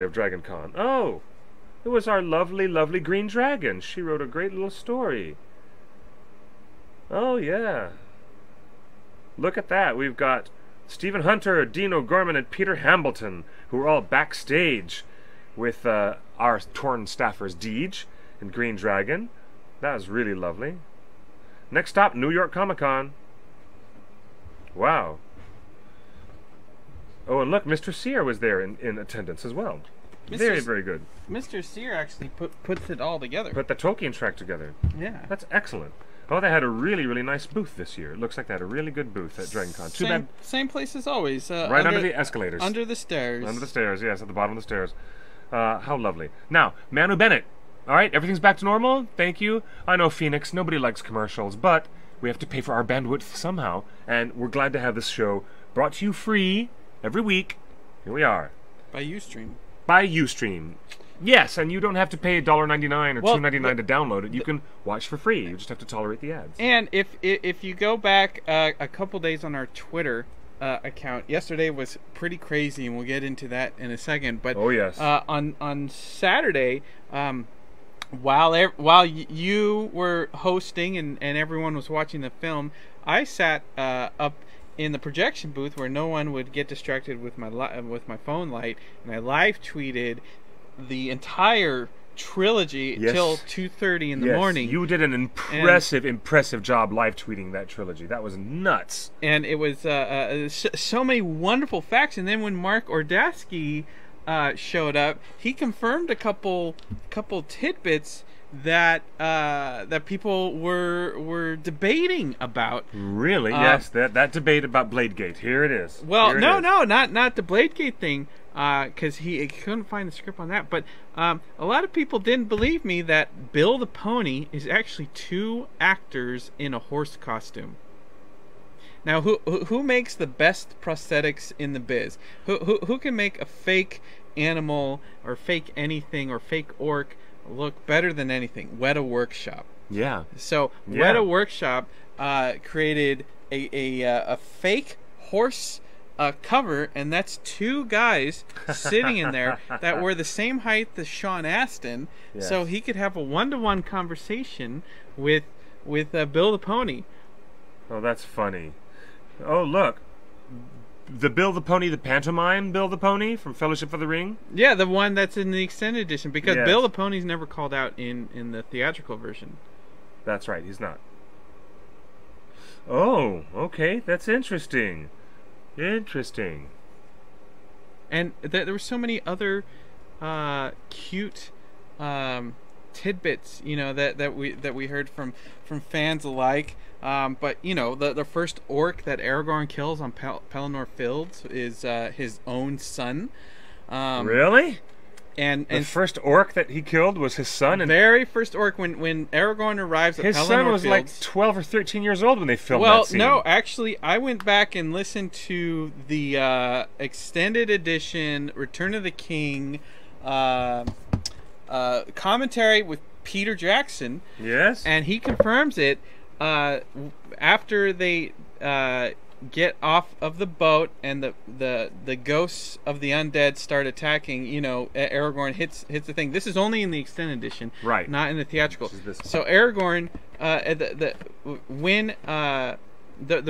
of Dragon Con. Oh, it was our lovely, lovely green dragon. She wrote a great little story. Oh, yeah. Look at that. We've got Stephen Hunter, Dean O'Gorman, and Peter Hambleton, who are all backstage with our torn staffers Deej and Green Dragon. That was really lovely. Next stop, New York Comic Con. Wow. Oh, and look, Mr. Sear was there in attendance as well. Very, very good. Mr. Sear actually puts it all together. Put the Tolkien track together. Yeah. That's excellent. Oh, they had a really, really nice booth this year. It looks like they had a really good booth at Dragon Con. Too bad. Same place as always. Right under the escalators. Under the stairs. Under the stairs, yes, at the bottom of the stairs. How lovely. Now, Manu Bennett. All right, everything's back to normal. Thank you. I know, Phoenix, nobody likes commercials, but we have to pay for our bandwidth somehow, and we're glad to have this show brought to you free every week. Here we are. By Ustream. By Ustream. Yes, and you don't have to pay $1.99 or $2.99 to download it. You can watch for free. You just have to tolerate the ads. And if you go back a couple days on our Twitter account, yesterday was pretty crazy, and we'll get into that in a second. But oh yes, on Saturday, while you were hosting and everyone was watching the film, I sat up in the projection booth where no one would get distracted with my phone light, and I live tweeted the entire trilogy till 2:30 in the morning. You did an impressive job live tweeting that trilogy. That was nuts. And it was so many wonderful facts. And then when Mark Ordasky showed up, he confirmed a couple tidbits that people were debating about. Really? Yes, that debate about BLADEGATE. Here it is. Well, no, not the BLADEGATE thing, because he couldn't find the script on that. But a lot of people didn't believe me that Bill the Pony is actually two actors in a horse costume. Now, who makes the best prosthetics in the biz? Who can make a fake animal or fake anything or fake orc look better than anything? Weta Workshop. Yeah. So Weta Workshop created a fake horse cover, and that's two guys sitting in there that were the same height as Sean Astin, so he could have a one-to-one conversation with Bill the Pony. Oh, that's funny. Oh, look. The Bill the Pony, the pantomime Bill the Pony from Fellowship of the Ring? Yeah, the one that's in the extended edition, because Bill the Pony's never called out in the theatrical version. That's right, he's not. Oh, okay, that's interesting. Interesting. And there were so many other cute tidbits, that we heard from fans alike. But the first orc that Aragorn kills on Pelennor Fields is his own son. Really? And the first orc that he killed was his son. And very first orc when Aragorn arrives at Pelennor Fields. His son was like 12 or 13 years old when they filmed that scene. Well, no, actually, I went back and listened to the extended edition Return of the King commentary with Peter Jackson. Yes. And he confirms it. After they get off of the boat and the ghosts of the undead start attacking, Aragorn hits the thing. This is only in the extended edition, right? Not in the theatrical. So Aragorn, the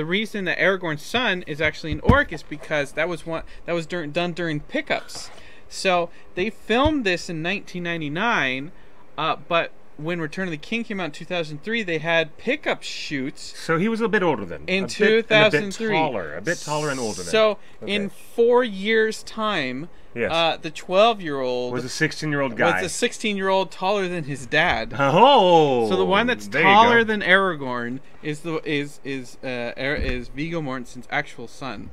reason that Aragorn's son is actually an orc is because that was done during pickups. So they filmed this in 1999, but when Return of the King came out in 2003, they had pickup shoots. So he was a bit older then. In 2003. A bit taller and older then. So in 4 years' time, the 12-year-old was a 16-year-old guy. Was a 16-year-old taller than his dad. Oh. So the one that's taller than Aragorn is Viggo Mortensen's actual son.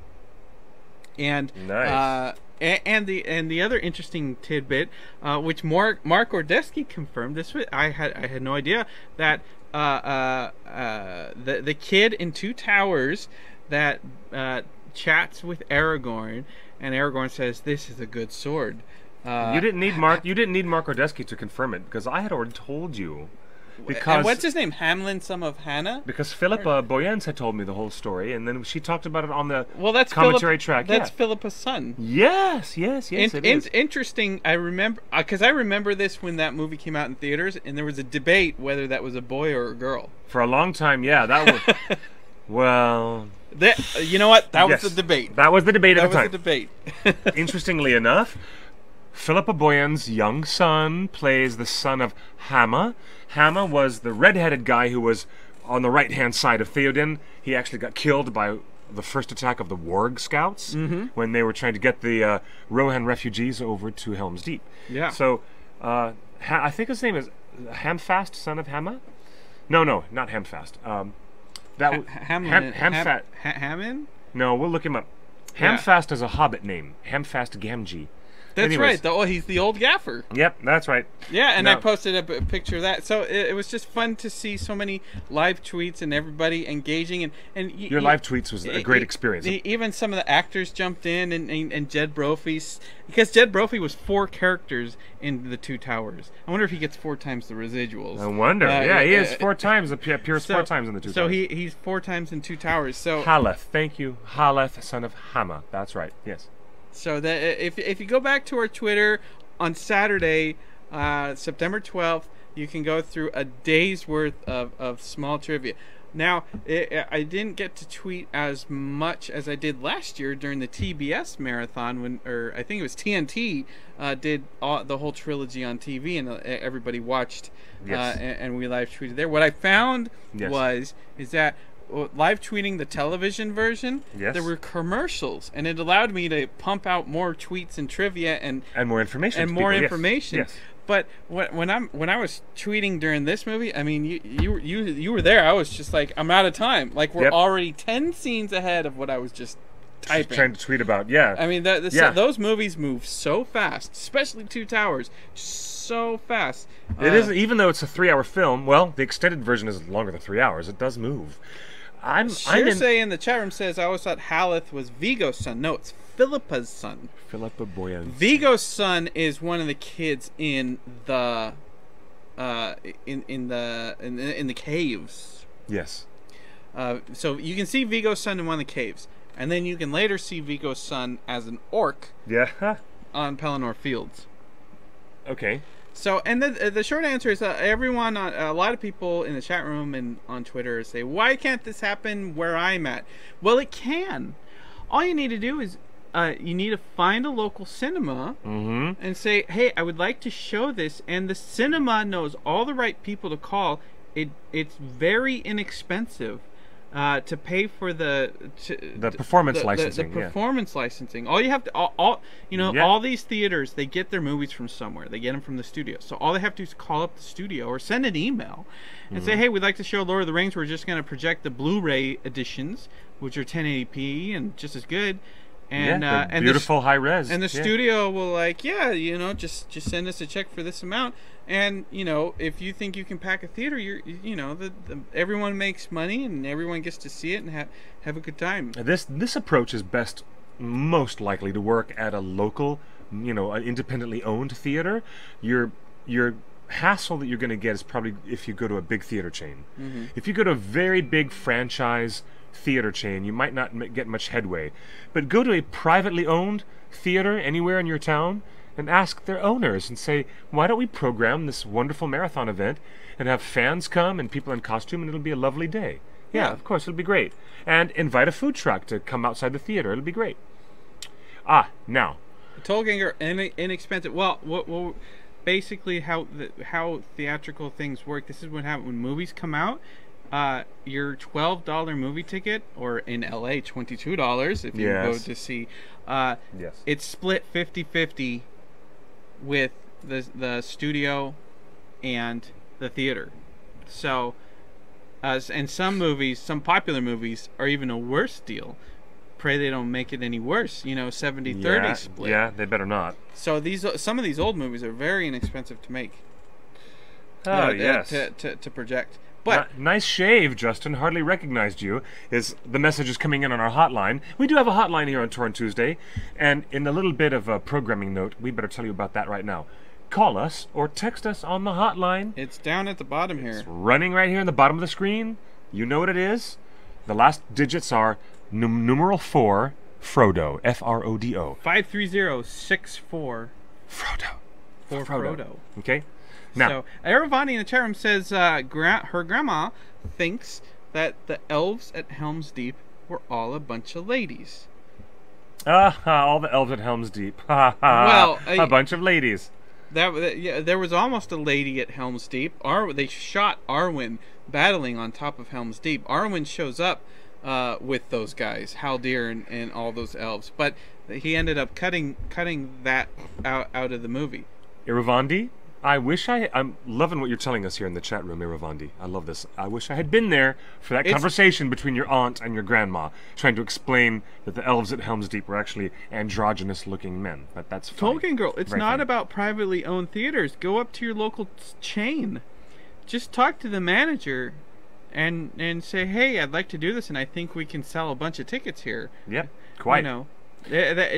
And nice. And the other interesting tidbit, which Mark Ordesky confirmed, I had no idea, that the kid in Two Towers that chats with Aragorn, and Aragorn says, "This is a good sword." You didn't need Mark Ordesky to confirm it, because I had already told you Because and what's his name? Hamlin, son of Hannah? Because Philippa Boyens had told me the whole story, and then she talked about it on the That's commentary track. That's Philippa's son. Yes, it is. Interesting. I remember because I remember this when that movie came out in theaters, and there was a debate whether that was a boy or a girl. For a long time, yeah, that was. Well, you know what? That was the debate. That was the debate at the time. That was the debate. Interestingly enough, Philippa Boyen's young son plays the son of Hamma. Hamma was the red-headed guy who was on the right-hand side of Theoden. He actually got killed by the first attack of the Warg Scouts when they were trying to get the Rohan refugees over to Helm's Deep. Yeah. So, I think his name is Hamfast, son of Hamma? No, not Hamfast. Hammond? No, we'll look him up. Hamfast is a Hobbit name. Hamfast Gamgee. That's Anyways. right. He's the old gaffer. Yep, that's right. Yeah, and I posted a picture of that. So it was just fun to see so many live tweets and everybody engaging. And your live tweets was a great experience. Even some of the actors jumped in, and Jed Brophy, because Jed Brophy was 4 characters in the Two Towers. I wonder if he gets 4 times the residuals. I wonder. He is 4 times. Appears 4 times in the Two Towers. So he's 4 times in Two Towers. So Haleth, thank you. Haleth, son of Hamma. That's right. Yes. So that if you go back to our Twitter on Saturday, September 12th, you can go through a day's worth of small trivia. Now, I didn't get to tweet as much as I did last year during the TBS marathon or I think it was TNT did the whole trilogy on TV, and everybody watched, and we live tweeted there. What I found is that live tweeting the television version, there were commercials, and it allowed me to pump out more tweets and trivia and more information Yes. But when I was tweeting during this movie, I mean, you were there. I was just like, I'm out of time. Like, we're already 10 scenes ahead of what I was just typing. Trying to tweet about. Yeah. I mean, those movies move so fast, especially Two Towers. So fast. It is, even though it's a 3-hour film. Well, the extended version is longer than 3 hours. It does move. Shirsay in the chat room says, I always thought Haleth was Vigo's son. No, it's Philippa's son. Philippa Boyens. Vigo's son is one of the kids in the in the caves. Yes. So you can see Vigo's son in one of the caves, and then you can later see Vigo's son as an orc. Yeah. On Pelennor Fields. Okay. So, and the short answer is everyone, a lot of people in the chat room and on Twitter say, why can't this happen where I'm at? Well, it can. All you need to do is you need to find a local cinema and say, hey, I would like to show this. And the cinema knows all the right people to call. It's very inexpensive to pay for the performance licensing. The performance licensing. All you have to, all these theaters, they get their movies from somewhere. They get them from the studio. So all they have to do is call up the studio or send an email and say, hey, we'd like to show Lord of the Rings. We're just going to project the Blu-ray editions, which are 1080p and just as good. And and beautiful high res. And the studio will just send us a check for this amount. And if you think you can pack a theater, everyone makes money and everyone gets to see it and have a good time. This approach is most likely to work at a local, an independently owned theater. Your hassle that you're going to get is probably if you go to a big theater chain. If you go to a very big franchise theater chain, you might not get much headway. But go to a privately owned theater anywhere in your town and ask their owners and say, why don't we program this wonderful marathon event and have fans come and people in costume, and it'll be a lovely day. Yeah, of course, it'll be great. And invite a food truck to come outside the theater. It'll be great. Now. Tollganger, inexpensive. Well, basically how theatrical things work, this is what happens when movies come out. Your $12 movie ticket, or in LA $22 if you go to see, it's split 50-50 with the studio and the theater. So and some popular movies are even a worse deal. Pray they don't make it any worse, 70-30 split. Yeah, they better not. So some of these old movies are very inexpensive to make. To project. But nice shave, Justin. Hardly recognized you. The message is coming in on our hotline. We do have a hotline here on Torn Tuesday, and in a little bit of a programming note, we better tell you about that right now. call us or text us on the hotline. It's down at the bottom here. It's running right here in the bottom of the screen. You know what it is. The last digits are numeral 4, Frodo, F-R-O-D-O. 53064. Frodo. For Frodo. Okay. Now, so Aravani in the chat room says her grandma thinks that the elves at Helm's Deep were all a bunch of ladies. All the elves at Helm's Deep. Well, a bunch of ladies. Yeah, there was almost a lady at Helm's Deep. They shot Arwen battling on top of Helm's Deep. Arwen shows up with those guys, Haldir and all those elves, but he ended up cutting that out of the movie. Iravandi, I'm loving what you're telling us here in the chat room, Iravandi. I love this. I wish I had been there for that conversation between your aunt and your grandma, trying to explain that the elves at Helm's Deep were actually androgynous-looking men. But that's fine. Tolkien Girl, it's not about privately owned theaters. Go up to your local chain. Just talk to the manager and say, hey, I'd like to do this, and I think we can sell a bunch of tickets here. Yep, quite. You know,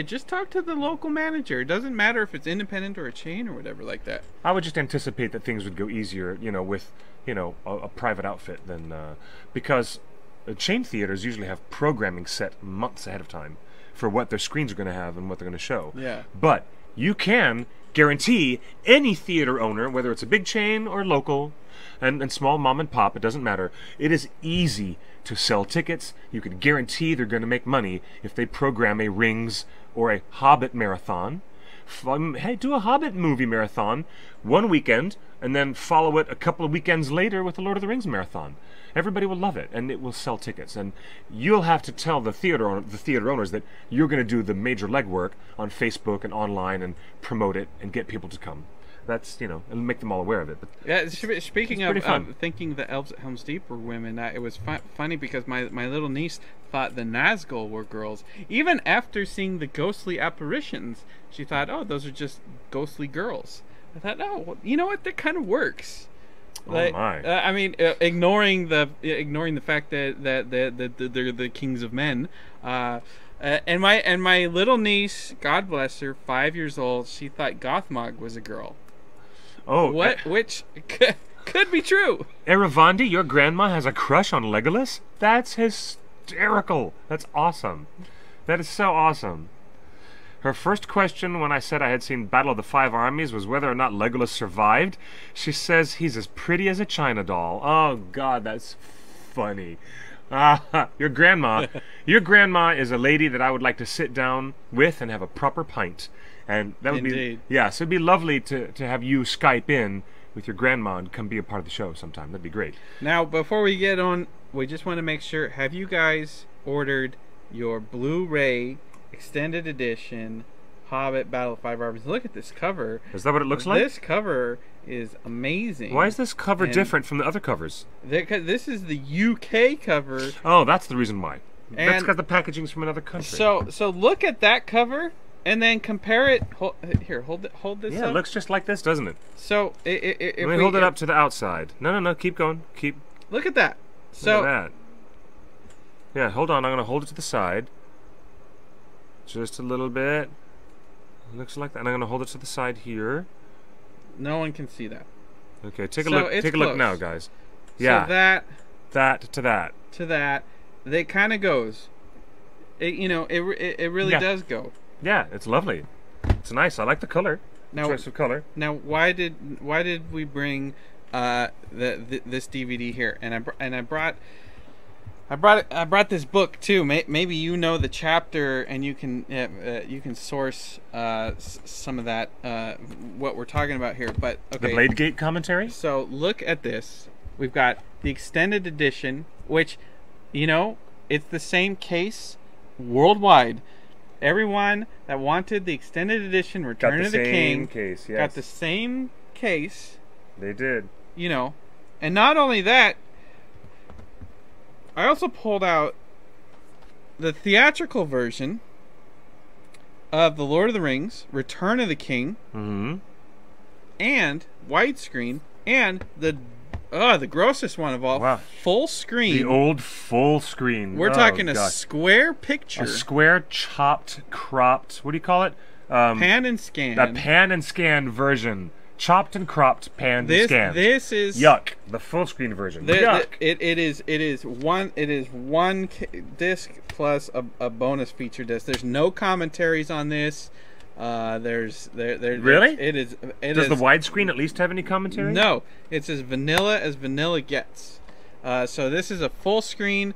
just talk to the local manager. It doesn't matter if it's independent or a chain or whatever like that. I would just anticipate that things would go easier, with, a private outfit than, because chain theaters usually have programming set months ahead of time for what their screens are going to have and what they're going to show. Yeah. But you can guarantee any theater owner, whether it's a big chain or local, and small mom and pop, it doesn't matter. It is easy to sell tickets. You can guarantee they're going to make money if they program a Rings or a Hobbit marathon. Hey, do a Hobbit movie marathon one weekend and then follow it a couple of weekends later with the Lord of the Rings marathon. Everybody will love it, and it will sell tickets. And you'll have to tell the theater owners that you're going to do the major legwork on Facebook and online and promote it and get people to come. That's, and make them all aware of it. But yeah, speaking of thinking the elves at Helm's Deep were women, it was funny because my little niece thought the Nazgul were girls. Even after seeing the ghostly apparitions, she thought, oh, those are just ghostly girls. I thought, oh, well, you know what? That kind of works. Oh my! I mean, ignoring the fact that they're the kings of men. And my little niece, God bless her, 5 years old, she thought Gothmog was a girl. Oh, which could be true. Eravandi, your grandma has a crush on Legolas? That's hysterical. That's awesome. That is so awesome. Her first question when I said I had seen Battle of the Five Armies was whether or not Legolas survived. She says he's as pretty as a China doll. Oh, God, that's funny. Your grandma is a lady that I would like to sit down with and have a proper pint. And that would Indeed. So it'd be lovely to have you Skype in with your grandma and come be a part of the show sometime. That'd be great. Now, before we get on, we just want to make sure, have you guys ordered your Blu-ray extended edition Hobbit Battle of Five Armies? Look at this cover. Is that what it looks like? This cover is amazing. Why is this cover different from the other covers? This is the UK cover. Oh, that's the reason why. That's because the packaging's from another country. So look at that cover and then compare it. Hold this up. Yeah, it looks just like this, doesn't it? So let me hold it up to the outside. No, keep going. Look at that. Look at that. Yeah, hold on. I'm going to hold it to the side. Just a little bit. It looks like that. And I'm going to hold it to the side here. No one can see that. Okay, take a look. Take a look now, guys. Yeah. So that to that. It kind of goes. It really does go. Yeah, it's lovely. It's nice. I like the color. Choice of color. Now, why did we bring this DVD here? And I brought this book too. Maybe you know the chapter, and you can source some of that what we're talking about here. But okay, the BLADEGATE commentary. So look at this. We've got the extended edition, which, it's the same case worldwide. Everyone that wanted the extended edition, Return of the King, case, yes. got the same case. They did. And not only that, I also pulled out the theatrical version of The Lord of the Rings, Return of the King, and widescreen, and the grossest one of all, full screen. The old full screen. We're talking a square picture. A square, chopped, cropped, what do you call it? Pan and scan. The pan and scan version chopped and cropped, panned and scanned. This is yuck. The full screen version. Yuck. It is one disc plus a bonus feature disc. There's no commentaries on this. Really? Does the widescreen at least have any commentary? No, it's as vanilla gets. So this is a full screen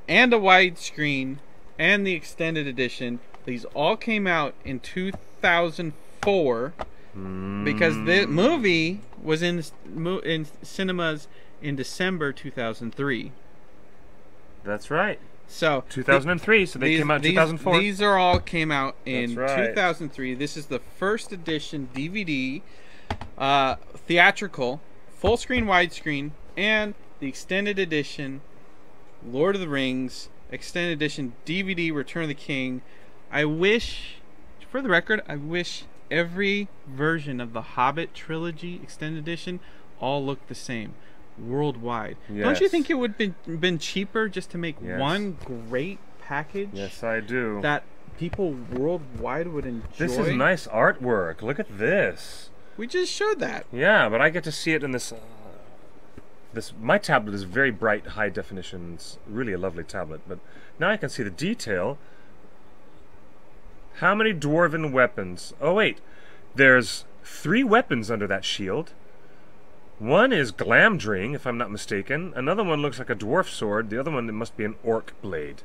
and a widescreen and the extended edition. These all came out in 2004 because the movie was in cinemas in December 2003. That's right. So 2003, so they came out in 2004. These are all came out in That's right. 2003. This is the first edition DVD, theatrical, full screen, widescreen, and the extended edition, Lord of the Rings, extended edition DVD, Return of the King. I wish, for the record, I wish every version of the Hobbit trilogy extended edition all looked the same. Worldwide. Yes. Don't you think it would have been cheaper just to make Yes. one great package? Yes, I do. That people worldwide would enjoy. This is nice artwork. Look at this. We just showed that. Yeah, but I get to see it in this. My tablet is very bright, high definition. It's really a lovely tablet. But now I can see the detail. How many dwarven weapons? Oh wait, there's 3 weapons under that shield. One is Glamdring, if I'm not mistaken. Another one looks like a dwarf sword. The other one, it must be an orc blade.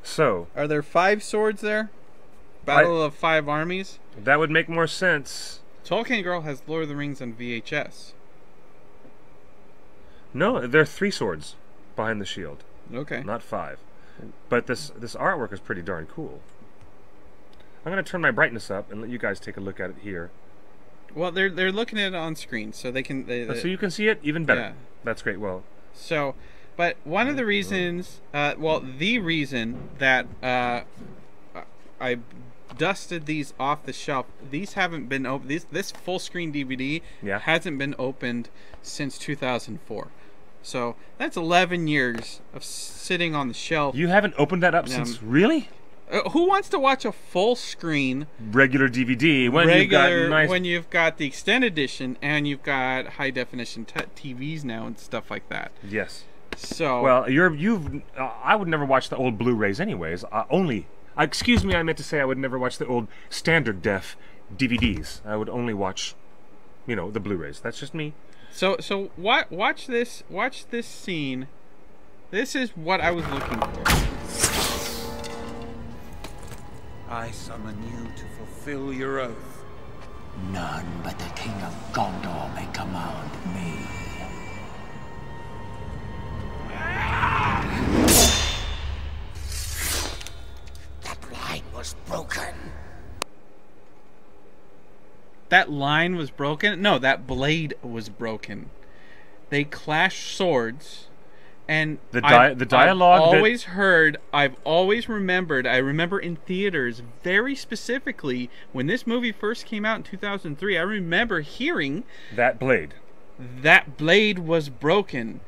So, Are there 5 swords there? Battle of 5 armies? that would make more sense. Tolkien Girl has Lord of the Rings on VHS. No, there are 3 swords behind the shield, Okay. not 5. But this artwork is pretty darn cool. I'm going to turn my brightness up and let you guys take a look at it here. Well, they're looking at it on screen, so they can. So you can see it even better. Yeah. That's great. Well, So, but one of the reasons, the reason that I dusted these off the shelf, these haven't been opened. This full screen DVD Yeah. hasn't been opened since 2004. So that's 11 years of sitting on the shelf. you haven't opened that up since really Who wants to watch a full screen regular DVD when you've got nice. when you've got the extended edition and you've got high definition TVs now and stuff like that? Yes. So Well, I would never watch the old Blu-rays anyways. Excuse me, I meant to say I would never watch the old standard def DVDs. I would only watch, the Blu-rays. That's just me. So watch this scene. This is what I was looking for. I summon you to fulfill your oath. None but the King of Gondor may command me. That line was broken. That line was broken? No, that blade was broken. They clashed swords, and The dialogue. I've always remembered. I remember in theaters very specifically when this movie first came out in 2003. I remember hearing that blade. that blade was broken.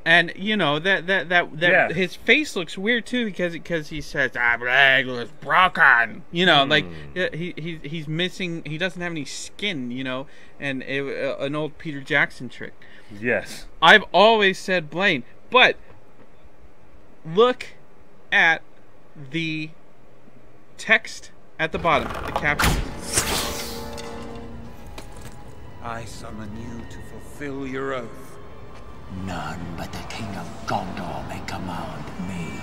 And Yeah. his face looks weird too because he says that blade was broken. Like he's missing. He doesn't have any skin. And an old Peter Jackson trick. Yes. I've always said blade, but look at the text at the bottom, the caption. I summon you to fulfill your oath. None but the King of Gondor may command me.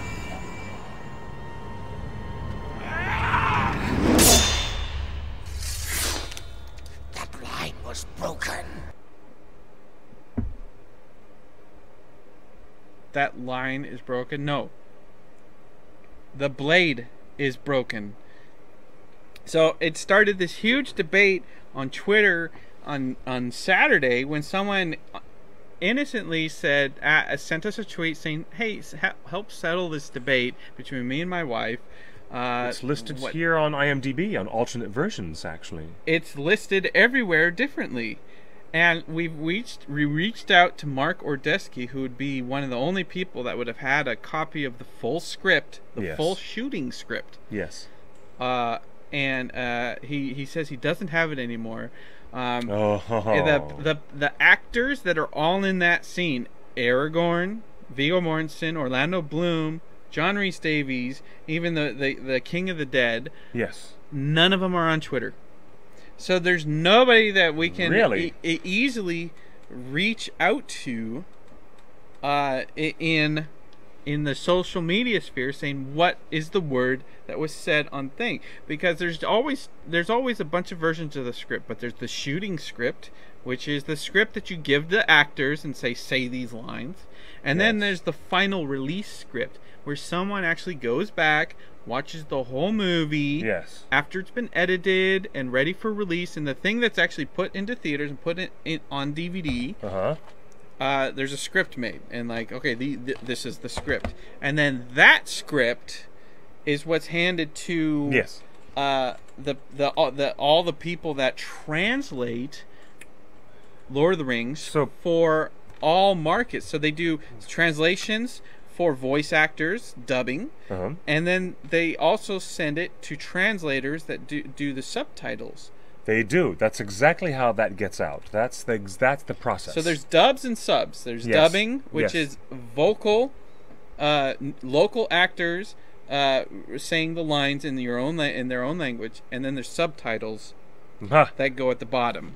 That line was broken. That line is broken. No. The blade is broken. So it started this huge debate on Twitter on Saturday when someone innocently sent us a tweet saying, "Hey, help settle this debate between me and my wife." It's listed here on IMDb on alternate versions, actually. It's listed everywhere differently. And we reached out to Mark Ordesky, who would be one of the only people that would have had a copy of the full script, the full shooting script. Yes. And he says he doesn't have it anymore. The actors that are all in that scene: Aragorn, Viggo Mortensen, Orlando Bloom, John Rhys Davies, even the King of the Dead. Yes. None of them are on Twitter. So there's nobody that we can really easily reach out to in the social media sphere, saying what is the word that was said on thing, because there's always a bunch of versions of the script, but there's the shooting script, which is the script that you give the actors and say these lines, and then there's the final release script, where someone actually goes back, watches the whole movie after it's been edited and ready for release, and the thing that's actually put into theaters and put in on DVD. There's a script made, and like, okay, this is the script, and then that script is what's handed to all the people that translate Lord of the Rings for all markets. So they do translations for voice actors, dubbing, and then they also send it to translators that do the subtitles. They do. That's exactly how that gets out. That's the process. So there's dubs and subs. There's dubbing, which is vocal, local actors saying the lines in their own language, and then there's subtitles that go at the bottom.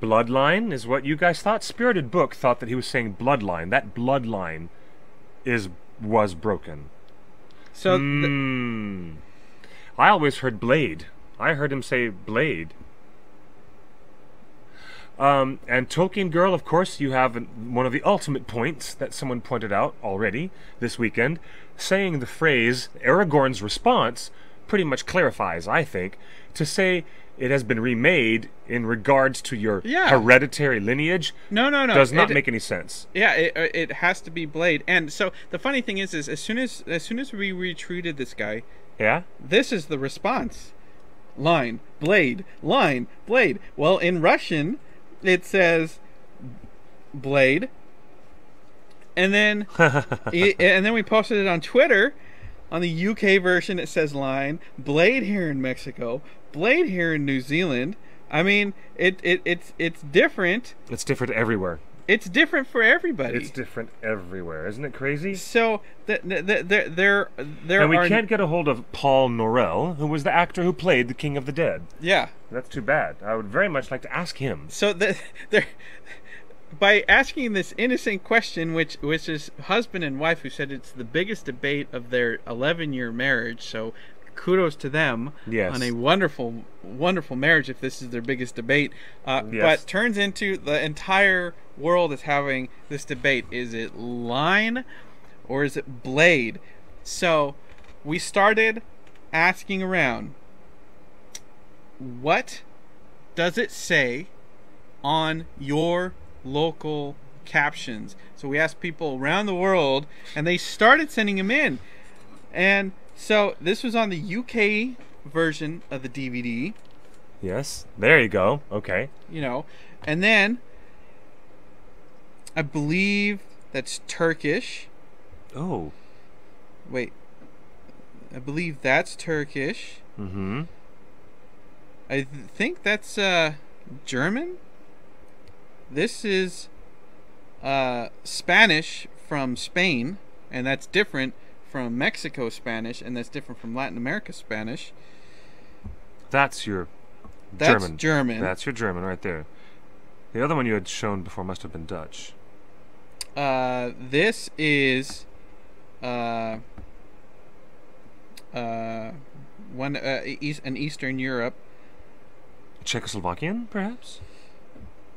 Bloodline is what you guys thought. Spirited Book thought that he was saying bloodline. That bloodline was broken. So I always heard blade. I heard him say blade. And Tolkien Girl, of course, you have one of the ultimate points that someone pointed out already this weekend, saying the phrase Aragorn's response pretty much clarifies, I think, to say it has been remade in regards to your hereditary lineage. No. Does not make any sense. Yeah, it has to be Blade. And so the funny thing is as soon as we retweeted this guy, this is the response. Line, Blade, line, Blade. Well, in Russian, it says Blade. And then we posted it on Twitter. On the UK version, it says line, Blade here in Mexico, Blade here in New Zealand. I mean, it's different. It's different everywhere. It's different for everybody. It's different everywhere. Isn't it crazy? So there and we can't get a hold of Paul Norell, who was the actor who played the King of the Dead. Yeah. That's too bad. I would very much like to ask him. So by asking this innocent question, which is husband and wife who said it's the biggest debate of their 11-year marriage, so kudos to them on a wonderful, wonderful marriage if this is their biggest debate. But turns into the entire world is having this debate. Is it line or is it blade? So we started asking around, what does it say on your local captions? So we asked people around the world, and they started sending them in. And so this was on the UK version of the DVD. Yes, there you go. Okay. You know, and then I believe that's Turkish. Oh. Wait. I believe that's Turkish. Mm-hmm. I think that's German. This is Spanish from Spain, and that's different from Mexico Spanish, and that's different from Latin America Spanish. That's your German. That's your German right there. The other one you had shown before must have been Dutch. This is an Eastern Europe. Czechoslovakian, perhaps?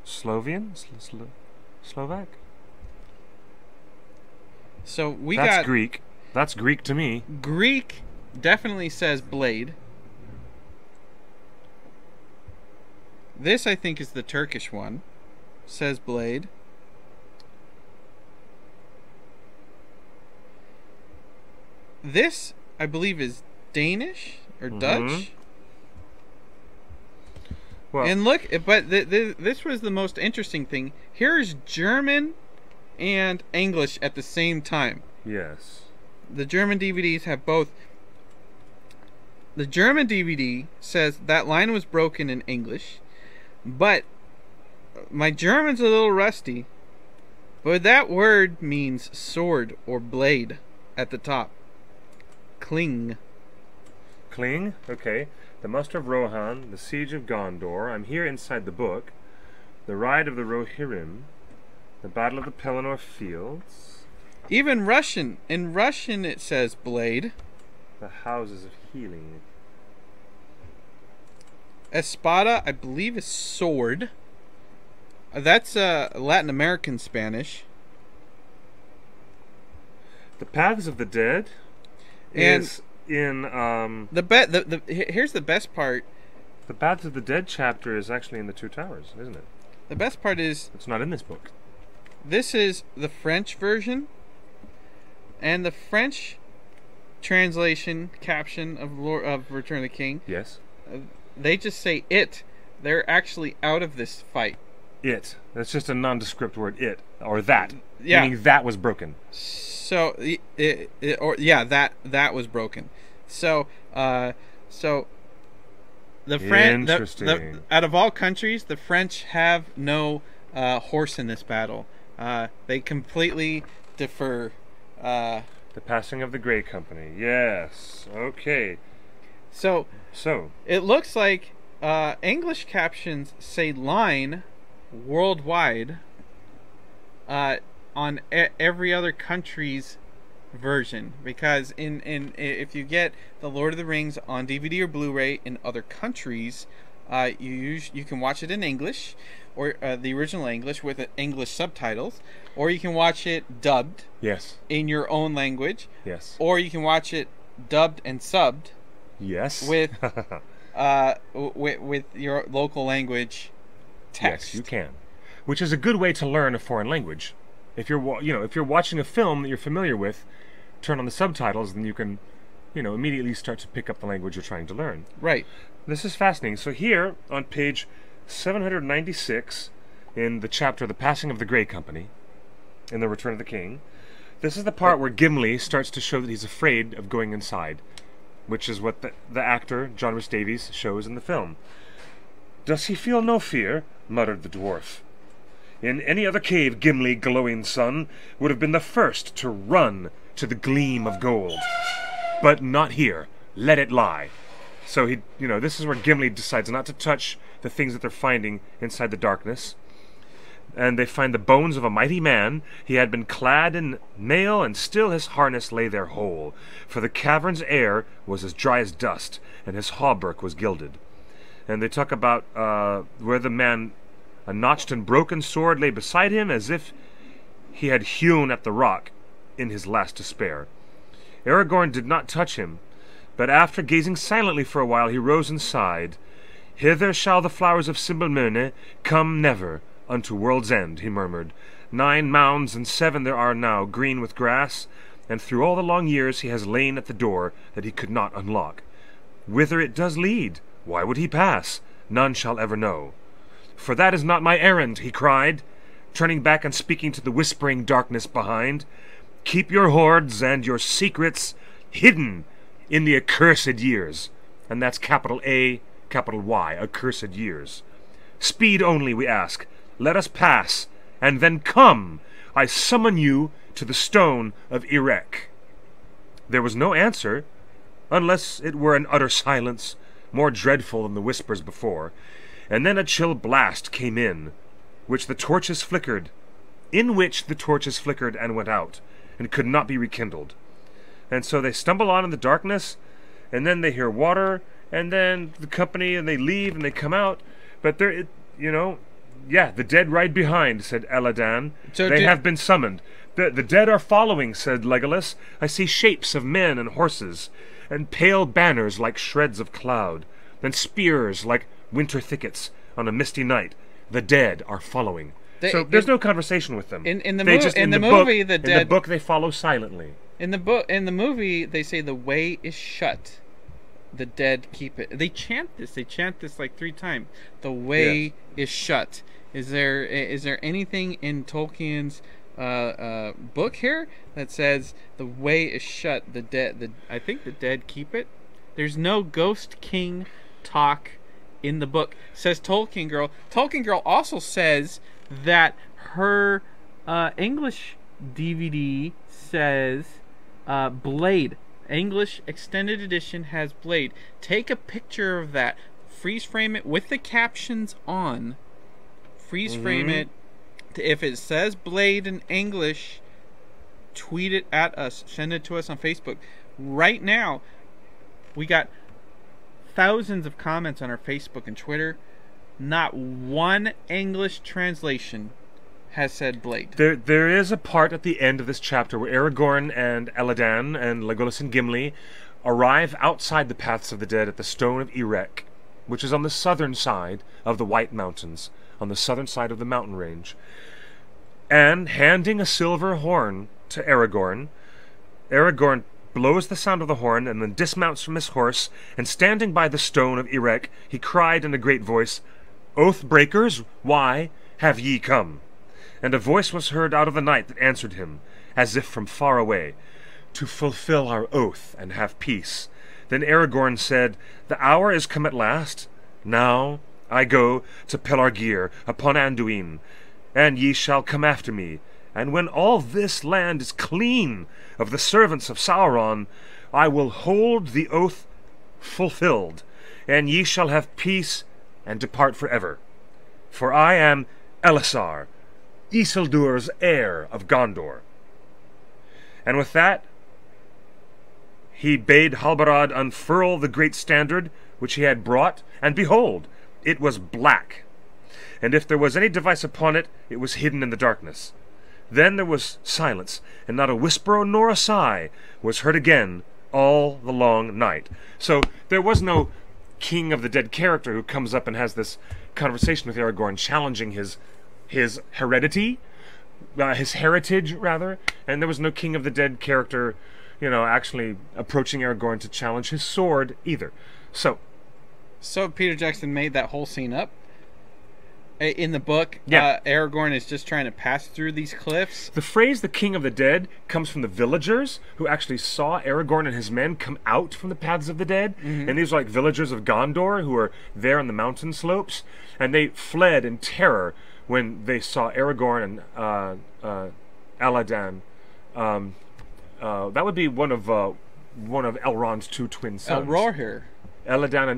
Slovian? Slovak? So That's Greek. That's Greek to me. Greek definitely says blade. This, I think, is the Turkish one. Says blade. This, I believe, is Danish or Dutch. Well, and look, but this was the most interesting thing. Here's German and English at the same time. Yes. The German DVDs have both. The German DVD says that line was broken in English, but my German's a little rusty, but that word means sword or blade at the top. Kling. Kling? Okay. The Muster of Rohan, the Siege of Gondor. I'm here inside the book. The Ride of the Rohirrim. The Battle of the Pelennor Fields. Even Russian. In Russian it says blade. The Houses of Healing. Espada, I believe, is sword. That's Latin American Spanish. The Paths of the Dead And is in here's the best part. the Paths of the Dead chapter is actually in the Two Towers, isn't it? The best part is It's not in this book. this is the French version, and the French translation caption of Return of the King. Yes. They just say it. They're actually out of this fight. It. That's just a nondescript word. It or that. Yeah. Meaning that was broken. So that was broken. So the French. Interesting. Out of all countries, the French have no horse in this battle. They completely defer. The Passing of the Grey Company. Yes. Okay. So it looks like English captions say line worldwide on every other country's version, because in if you get the Lord of the Rings on DVD or Blu-ray in other countries, you can watch it in English or the original English with English subtitles, or you can watch it dubbed Yes. in your own language, Yes. or you can watch it dubbed and subbed Yes. with with your local language text. Yes, you can. Which is a good way to learn a foreign language. If you're watching a film that you're familiar with, turn on the subtitles, and you can, immediately start to pick up the language you're trying to learn. Right. This is fascinating. So here on page 796 in the chapter The Passing of the Grey Company in The Return of the King, this is the part where Gimli starts to show that he's afraid of going inside, which is what the actor, John Rhys Davies, shows in the film. "Does he feel no fear?" muttered the dwarf. "In any other cave, Gimli, glowing son, would have been the first to run to the gleam of gold. But not here. Let it lie." So this is where Gimli decides not to touch the things that they're finding inside the darkness. And they find the bones of a mighty man. He had been clad in mail, and still his harness lay there whole, for the cavern's air was as dry as dust, and his hauberk was gilded. And they talk about where the man, a notched and broken sword lay beside him, as if he had hewn at the rock in his last despair. Aragorn did not touch him, but after gazing silently for a while, he rose and sighed. "Hither shall the flowers of Simbelmune come never unto world's end," he murmured. "9 mounds and 7 there are now, green with grass, and through all the long years he has lain at the door that he could not unlock. Whither it does lead, why would he pass? None shall ever know. For that is not my errand," he cried, turning back and speaking to the whispering darkness behind. "Keep your hoards and your secrets hidden in the accursed years." And that's capital A, capital Y, accursed years. "Speed only, we ask. Let us pass, and then come. I summon you to the stone of Erech." There was no answer, unless it were an utter silence, more dreadful than the whispers before. And then a chill blast came in, which the torches flickered, and went out, and could not be rekindled. And so they stumble on in the darkness, and then they hear water, and then the company, and they leave, and they come out. But the dead ride behind, said Eladan. So they have been summoned. The dead are following, said Legolas. I see shapes of men and horses, and pale banners like shreds of cloud, and spears like winter thickets on a misty night. The dead are following. So there's no conversation with them. In the movie, the dead. In the book, they follow silently. In the movie, they say the way is shut. The dead keep it. They chant this. They chant this like 3 times. The way is shut. Is there anything in Tolkien's book here that says the way is shut? I think the dead keep it. There's no ghost king talk in the book, says Tolkien Girl. Tolkien Girl also says that her English DVD says Blade. English extended edition has Blade. Take a picture of that. Freeze frame it with the captions on. Freeze frame it. If it says Blade in English, tweet it at us. Send it to us on Facebook. Right now, we got thousands of comments on our Facebook and Twitter. Not one English translation has said Blade. There is a part at the end of this chapter where Aragorn and Eladan and Legolas and Gimli arrive outside the Paths of the Dead at the Stone of Erech, which is on the southern side of the White Mountains, on the southern side of the mountain range. And handing a silver horn to Aragorn, Aragorn blows the sound of the horn and then dismounts from his horse, and standing by the Stone of Erech, he cried in a great voice, "Oath-breakers, why have ye come?" And a voice was heard out of the night that answered him, as if from far away, "To fulfill our oath and have peace." Then Aragorn said, "The hour is come at last. Now I go to Pelargir upon Anduin, and ye shall come after me. And when all this land is clean of the servants of Sauron, I will hold the oath fulfilled, and ye shall have peace and depart forever. For I am Elisar, Isildur's heir of Gondor." And with that, he bade Halbarad unfurl the great standard which he had brought, and behold, it was black. And if there was any device upon it, it was hidden in the darkness. Then there was silence, and not a whisper nor a sigh was heard again all the long night. So there was no King of the Dead character who comes up and has this conversation with Aragorn, challenging his heredity, his heritage, rather. And there was no King of the Dead character, actually approaching Aragorn to challenge his sword either. So Peter Jackson made that whole scene up. In the book, Yeah. Aragorn is just trying to pass through these cliffs. the phrase "the King of the Dead" comes from the villagers who actually saw Aragorn and his men come out from the Paths of the Dead. And these are like villagers of Gondor who are there on the mountain slopes, and they fled in terror when they saw Aragorn and Aladan. That would be one of Elrond's two twin sons. Elrohir. Eladan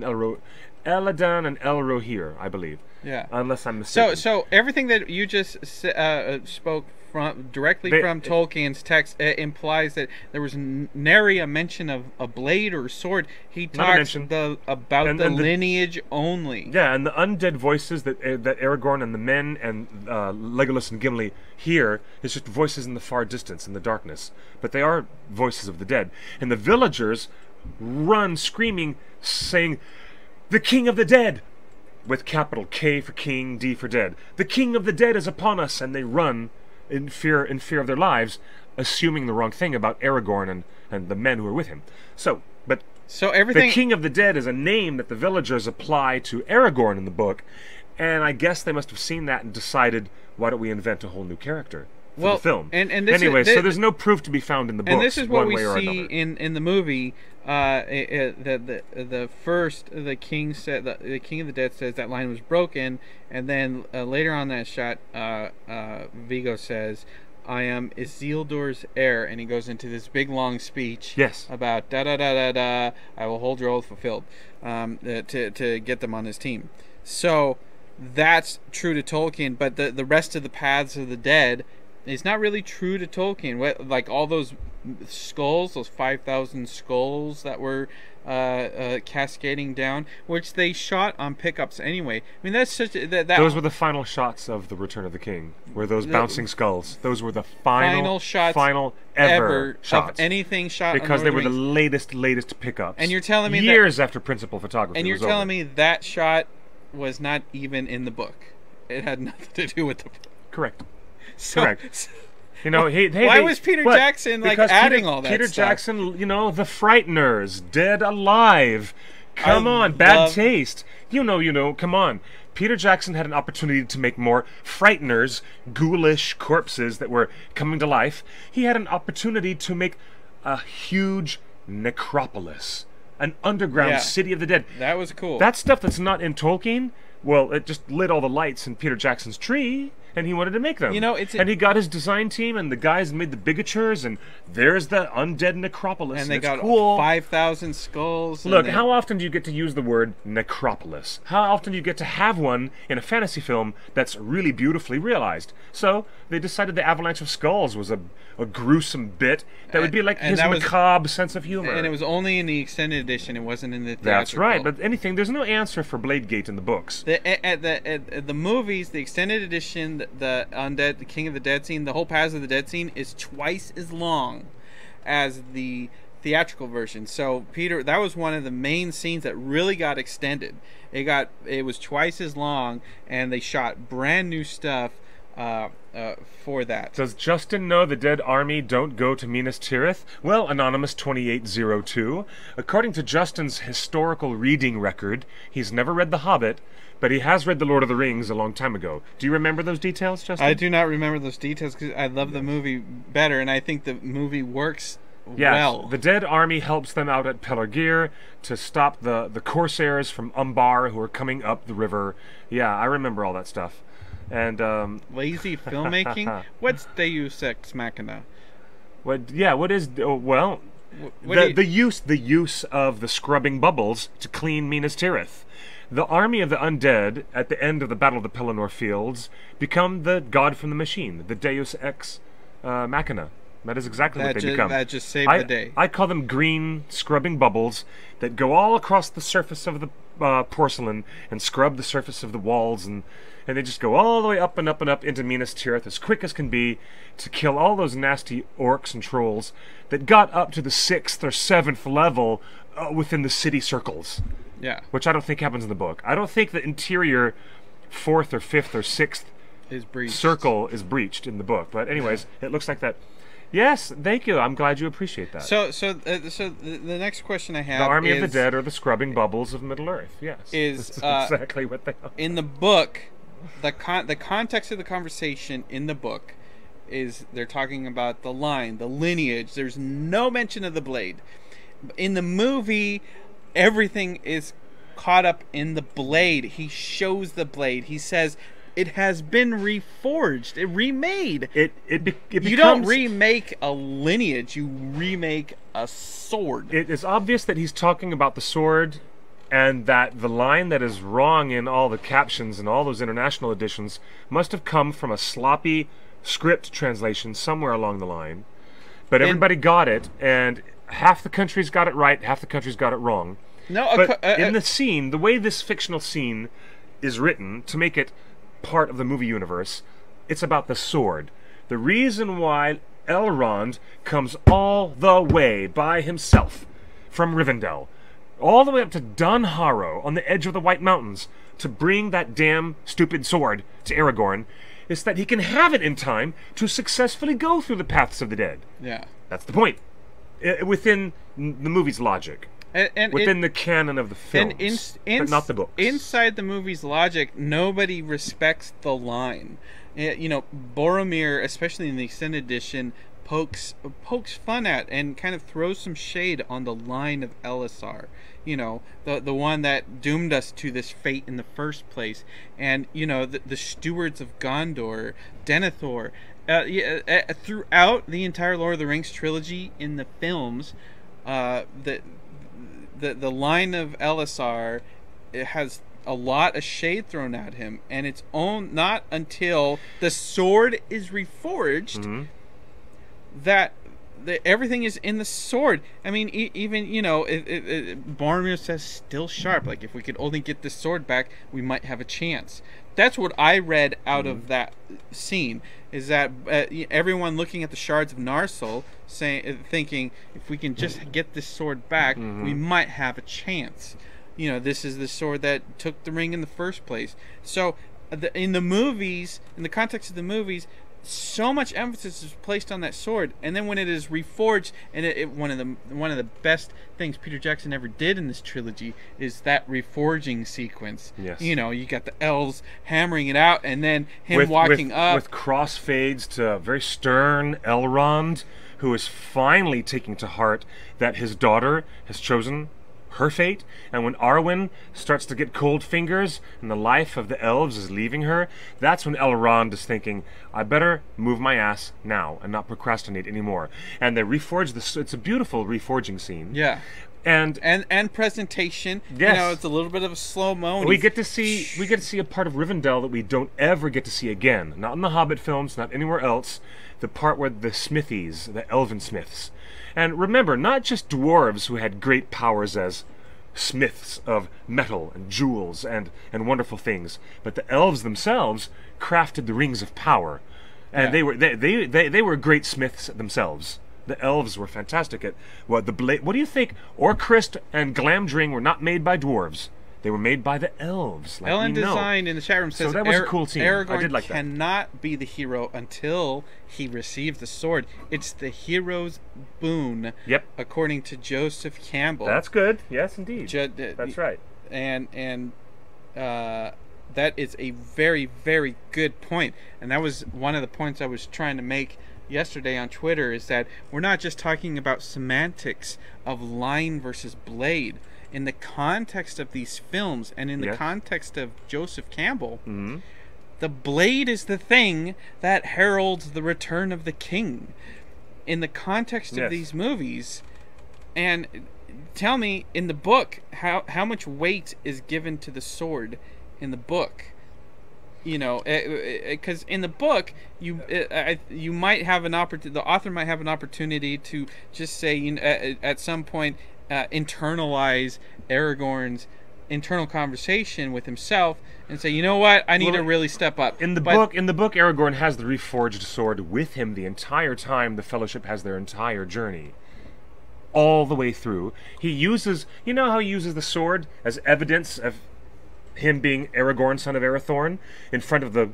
and Elrohir, I believe. Yeah. Unless I'm mistaken. So everything that you just spoke directly from Tolkien's text implies that there was nary a mention of a blade or a sword. He talks about the lineage only. Yeah, and the undead voices that Aragorn and the men and Legolas and Gimli hear is just voices in the far distance, in the darkness. But they are voices of the dead. And the villagers run screaming, saying, "The King of the Dead!" with capital K for King, D for Dead. "The King of the Dead is upon us!" And they run in fear of their lives, assuming the wrong thing about Aragorn and the men who are with him. So everything. The King of the Dead is a name that the villagers apply to Aragorn in the book, and I guess they must have seen that and decided, why don't we invent a whole new character for the film? So there's no proof to be found in the books. And this is what we see in the movie. The king said, the King of the Dead says that line was broken, and then later on that shot, Viggo says, "I am Isildur's heir," and he goes into this big long speech. Yes. About da da da da da. I will hold your oath fulfilled, to get them on his team. So that's true to Tolkien, but the rest of the Paths of the Dead is not really true to Tolkien. Like all those skulls, those 5,000 skulls that were cascading down, which they shot on pickups anyway. I mean, that's such those were the final shots of The Return of the King, were those bouncing skulls. Those were the final shots ever shots of anything shot, because they were the latest pickups. And you're telling me years after principal photography. And you're telling me that shot was not even in the book. It had nothing to do with the book. Correct. Correct. Why was Peter Jackson adding all that Peter stuff? Jackson, the Frighteners, Dead Alive. Come on, bad taste. Come on. Peter Jackson had an opportunity to make more Frighteners, ghoulish corpses that were coming to life. He had an opportunity to make a huge necropolis. an underground Yeah. city of the dead. That was cool. That stuff that's not in Tolkien, well, it just lit all the lights in Peter Jackson's tree, and he wanted to make them. You know, it's and he got his design team, and the guys made the bigatures, and there's the undead necropolis. and they it's got cool. 5,000 skulls. Look, and they, how often do you get to use the word necropolis? How often do you get to have one in a fantasy film that's really beautifully realized? So they decided the Avalanche of Skulls was a gruesome bit that would be like and his that was- macabre sense of humor. And it was only in the extended edition. It wasn't in the theatrical. That's right, but anything, there's no answer for Bladegate in the books. The movies, the extended edition, the Undead, the King of the Dead scene, the whole Paths of the Dead scene is twice as long as the theatrical version. So Peter, that was one of the main scenes that really got extended. It was twice as long, and they shot brand new stuff for that. Does Justin know the dead army don't go to Minas Tirith? Well, Anonymous 2802, according to Justin's historical reading record, he's never read The Hobbit, but he has read The Lord of the Rings a long time ago. Do you remember those details, Justin? I do not remember those details because I love the movie better, and I think the movie works Yes, well. the dead army helps them out at Pelargir to stop the Corsairs from Umbar who are coming up the river. Yeah, I remember all that stuff. And Lazy filmmaking? What's Deus Ex Machina? what is well What do you- the use of the scrubbing bubbles to clean Minas Tirith. The army of the undead at the end of the Battle of the Pelennor Fields become the god from the machine, the Deus Ex Machina. That is exactly what they become. That just saved the day. I call them green scrubbing bubbles that go all across the surface of the porcelain and scrub the surface of the walls, and they just go all the way up and up and up into Minas Tirith as quick as can be to kill all those nasty orcs and trolls that got up to the 6th or 7th level within the city circles. Yeah. Which I don't think happens in the book. I don't think the interior 4th or 5th or 6th Is breached. circle is breached in the book. But anyways, it looks like that. Yes, thank you. I'm glad you appreciate that. So the next question I have The Army is, of the Dead are the scrubbing bubbles of Middle Earth. Yes, is, that's exactly what they are. in the book, the context of the conversation in the book is they're talking about the line, the lineage. There's no mention of the blade. In the movie, everything is caught up in the blade. He shows the blade. He says it has been reforged, remade. It becomes, You don't remake a lineage, you remake a sword. It is obvious that he's talking about the sword, and that the line that is wrong in all the captions and all those international editions must have come from a sloppy script translation somewhere along the line. But everybody got it, and half the countries got it right, half the countries got it wrong. No, But in the scene, the way this fictional scene is written, to make it part of the movie universe, it's about the sword. The reason why Elrond comes all the way by himself from Rivendell, all the way up to Dunharrow on the edge of the White Mountains to bring that damn stupid sword to Aragorn, is that he can have it in time to successfully go through the Paths of the Dead. yeah. That's the point. Within the movie's logic. And Within the canon of the films, but not the books. Inside the movie's logic, nobody respects the line. You know, Boromir, especially in the extended edition, pokes fun at and kind of throws some shade on the line of Elisar. You know, the one that doomed us to this fate in the first place. And, you know, the stewards of Gondor, Denethor, throughout the entire Lord of the Rings trilogy in the films, the line of Elisar, it has a lot of shade thrown at him, and it's not until the sword is reforged that everything is in the sword. I mean, even, you know, Boromir says still sharp, like if we could only get this sword back, we might have a chance. That's what I read out of that scene, is that everyone looking at the shards of Narsil thinking, if we can just get this sword back, we might have a chance. You know, this is the sword that took the ring in the first place. So in the movies, in the context of the movies, so much emphasis is placed on that sword, and then when it is reforged, and one of the best things Peter Jackson ever did in this trilogy is that reforging sequence. Yes. You know, you got the elves hammering it out, and then him walking up with crossfades to a very stern Elrond, who is finally taking to heart that his daughter has chosen her fate, and when Arwen starts to get cold fingers and the life of the elves is leaving her, that's when Elrond is thinking, I better move my ass now and not procrastinate anymore. And they reforge the. It's a beautiful reforging scene. Yeah. And presentation. Yes. You know, it's a little bit of a slow-mo. We get to see a part of Rivendell that we don't ever get to see again. Not in the Hobbit films, not anywhere else. The part where the smithies, the elven smiths. And remember, not just dwarves who had great powers as smiths of metal and jewels and wonderful things, but the elves themselves crafted the rings of power. And they were great smiths themselves. The elves were fantastic at what the blade. What do you think? Orcrist and Glamdring were not made by dwarves. They were made by the elves. Like Ellen Design in the chat room says so that was a cool scene. Aragorn I did like that. cannot be the hero until he receives the sword. It's the hero's boon. Yep. According to Joseph Campbell. That's good. Yes, indeed. That's right. And that is a very, very good point. And that was one of the points I was trying to make yesterday on Twitter, is that we're not just talking about semantics of line versus blade. In the context of these films and in the context of Joseph Campbell, the blade is the thing that heralds the return of the king. In the context of these movies, and tell me, in the book, how much weight is given to the sword in the book? You know, because in the book, you might have an opportunity. The author might have an opportunity to just say, you know, at some point, internalize Aragorn's internal conversation with himself and say, you know what, I need to really step up. In the book, Aragorn has the reforged sword with him the entire time the Fellowship has their entire journey. All the way through. He uses, you know how he uses the sword as evidence of him being Aragorn, son of Arathorn, in front of the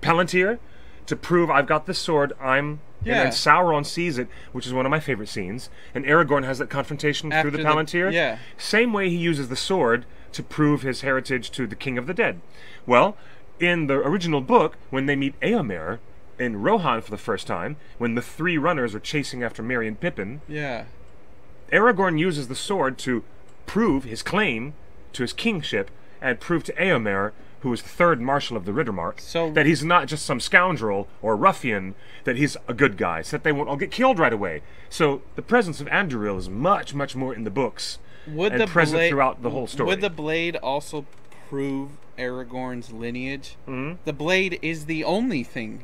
Palantir, to prove I've got this sword, and Sauron sees it, which is one of my favorite scenes, and Aragorn has that confrontation through the Palantir. Same way he uses the sword to prove his heritage to the King of the Dead. Well, in the original book, when they meet Éomer in Rohan for the first time, when the three runners are chasing after Merry and Pippin, Aragorn uses the sword to prove his claim to his kingship and prove to Éomer, who is the third Marshal of the Riddermark, that he's not just some scoundrel or ruffian, that he's a good guy, so that they won't all get killed right away. So the presence of Anduril is much, much more in the books and present throughout the whole story. Would the blade also prove Aragorn's lineage? The blade is the only thing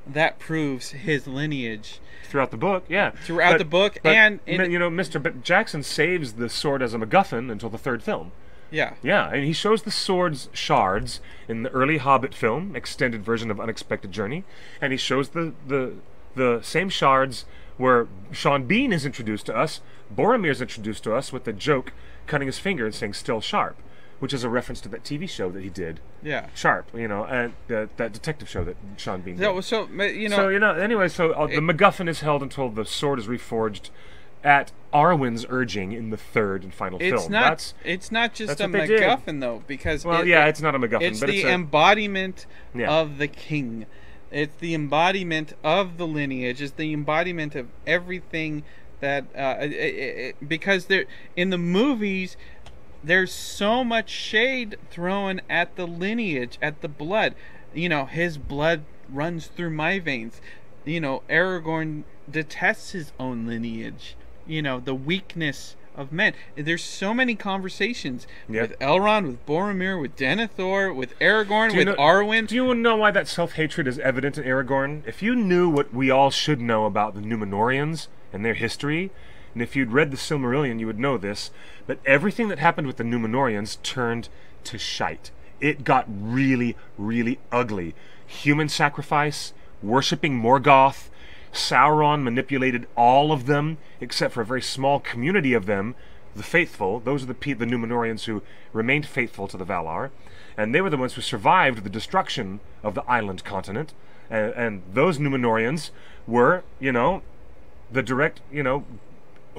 that proves his lineage. Throughout the book, Throughout the book, and you know, Mr. Jackson saves the sword as a MacGuffin until the third film. Yeah, and he shows the sword's shards in the early Hobbit film, extended version of Unexpected Journey, and he shows the same shards where Sean Bean is introduced to us, Boromir is introduced to us with the joke cutting his finger and saying "still sharp," which is a reference to that TV show that he did. Sharp, you know, and that detective show that Sean Bean did. So Anyway, the MacGuffin is held until the sword is reforged at Arwen's urging in the third and final film. It's not just a MacGuffin, though, because it's not a MacGuffin. It's but the embodiment of the king. It's the embodiment of the lineage. It's the embodiment of everything that because in the movies, there's so much shade thrown at the lineage, at the blood. You know, his blood runs through my veins. You know, Aragorn detests his own lineage. You know, the weakness of men. There's so many conversations with Elrond, with Boromir, with Denethor, with Aragorn, with Arwen. Do you know why that self-hatred is evident in Aragorn? If you knew what we all should know about the Númenóreans and their history, and if you'd read the Silmarillion, you would know this, but everything that happened with the Númenóreans turned to shite. It got really, really ugly. Human sacrifice, worshipping Morgoth. Sauron manipulated all of them, except for a very small community of them, the faithful. Those are the Númenóreans who remained faithful to the Valar, and they were the ones who survived the destruction of the island continent. And those Númenóreans were, you know, the direct, you know,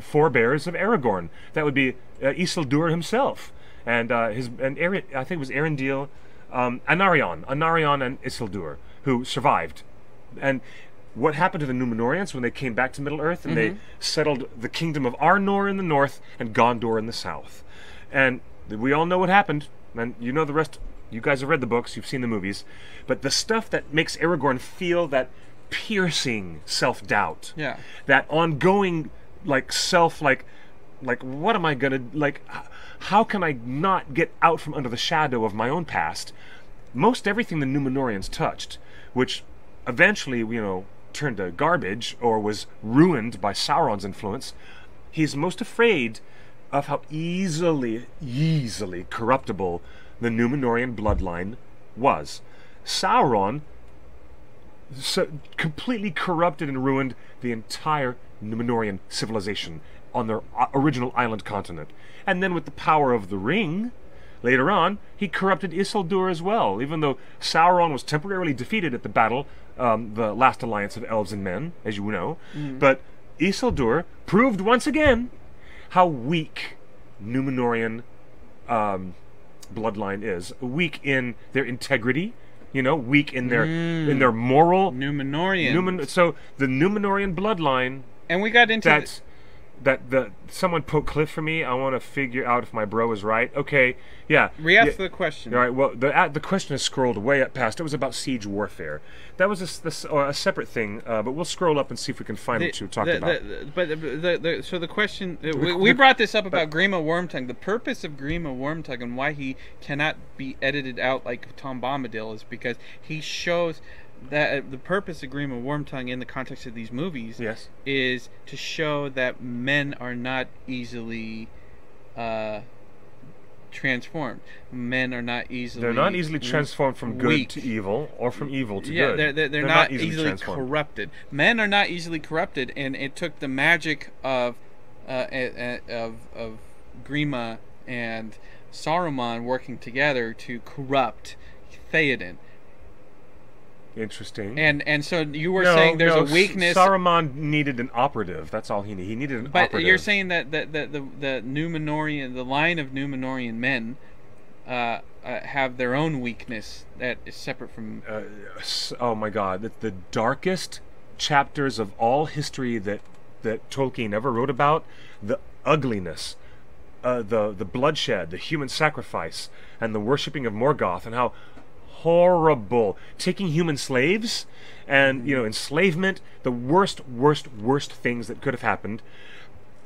forebears of Aragorn. That would be Isildur himself, and I think it was Arendil, Anarion and Isildur, who survived. And what happened to the Númenóreans when they came back to Middle-earth and they settled the kingdom of Arnor in the north and Gondor in the south. And we all know what happened, and you know the rest. You guys have read the books, you've seen the movies, but the stuff that makes Aragorn feel that piercing self-doubt, that ongoing, like, what am I gonna, like, how can I not get out from under the shadow of my own past? Most everything the Númenóreans touched, which eventually, you know, turned to garbage or was ruined by Sauron's influence, he's most afraid of how easily corruptible the Númenórean bloodline was. Sauron completely corrupted and ruined the entire Númenórean civilization on their original island continent. And then with the power of the ring, later on, he corrupted Isildur as well, even though Sauron was temporarily defeated at the battle, the last alliance of elves and men, as you know. But Isildur proved once again how weak Númenórean bloodline is. Weak in their integrity, you know, weak in their moral... Númenórean. So the Númenórean bloodline... And we got into... Someone poke Cliff for me. I want to figure out if my bro is right. Okay, yeah. Re-ask the question. All right. Well, the question is scrolled way up past. It was about siege warfare. That was a separate thing. But we'll scroll up and see if we can find what you talked about. So the question we brought this up about Grima Wormtongue. The purpose of Grima Wormtongue and why he cannot be edited out like Tom Bombadil is because he shows that the purpose of Grima Wormtongue in the context of these movies is to show that men are not easily transformed. Men are not easily... They're not easily transformed from good to evil or from evil to good. They're not easily corrupted. Men are not easily corrupted, and it took the magic of Grima and Saruman working together to corrupt Theoden. Interesting. And so you were saying there's a weakness. Saruman needed an operative. That's all he needed. He needed an operative. But you're saying that the Númenórean, the line of Númenórean men, have their own weakness that is separate from. Oh my God! The darkest chapters of all history that Tolkien ever wrote about, the ugliness, the bloodshed, the human sacrifice, and the worshipping of Morgoth, and how horrible, taking human slaves and, you know, enslavement, the worst things that could have happened.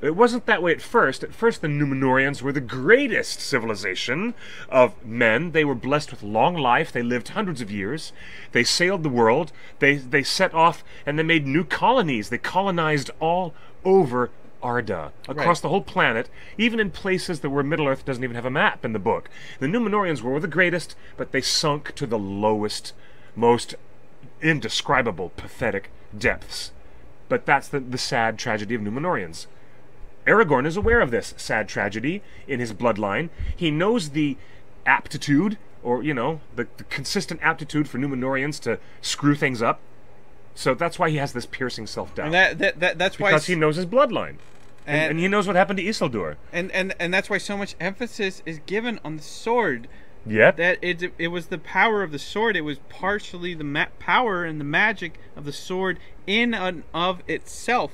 It wasn't that way at first. At first, the Númenóreans were the greatest civilization of men. They were blessed with long life. They lived hundreds of years. They sailed the world. They set off and they made new colonies. They colonized all over Arda, across the whole planet, even in places where Middle-earth doesn't even have a map in the book. The Númenóreans were the greatest, but they sunk to the lowest, most indescribable, pathetic depths. But that's the sad tragedy of Númenóreans. Aragorn is aware of this sad tragedy in his bloodline. He knows the aptitude, or, you know, the consistent aptitude for Númenóreans to screw things up. So that's why he has this piercing self-doubt. And that's why... Because he knows his bloodline. And he knows what happened to Isildur. And that's why so much emphasis is given on the sword. Yep. That it was the power of the sword. It was partially the power and the magic of the sword in and of itself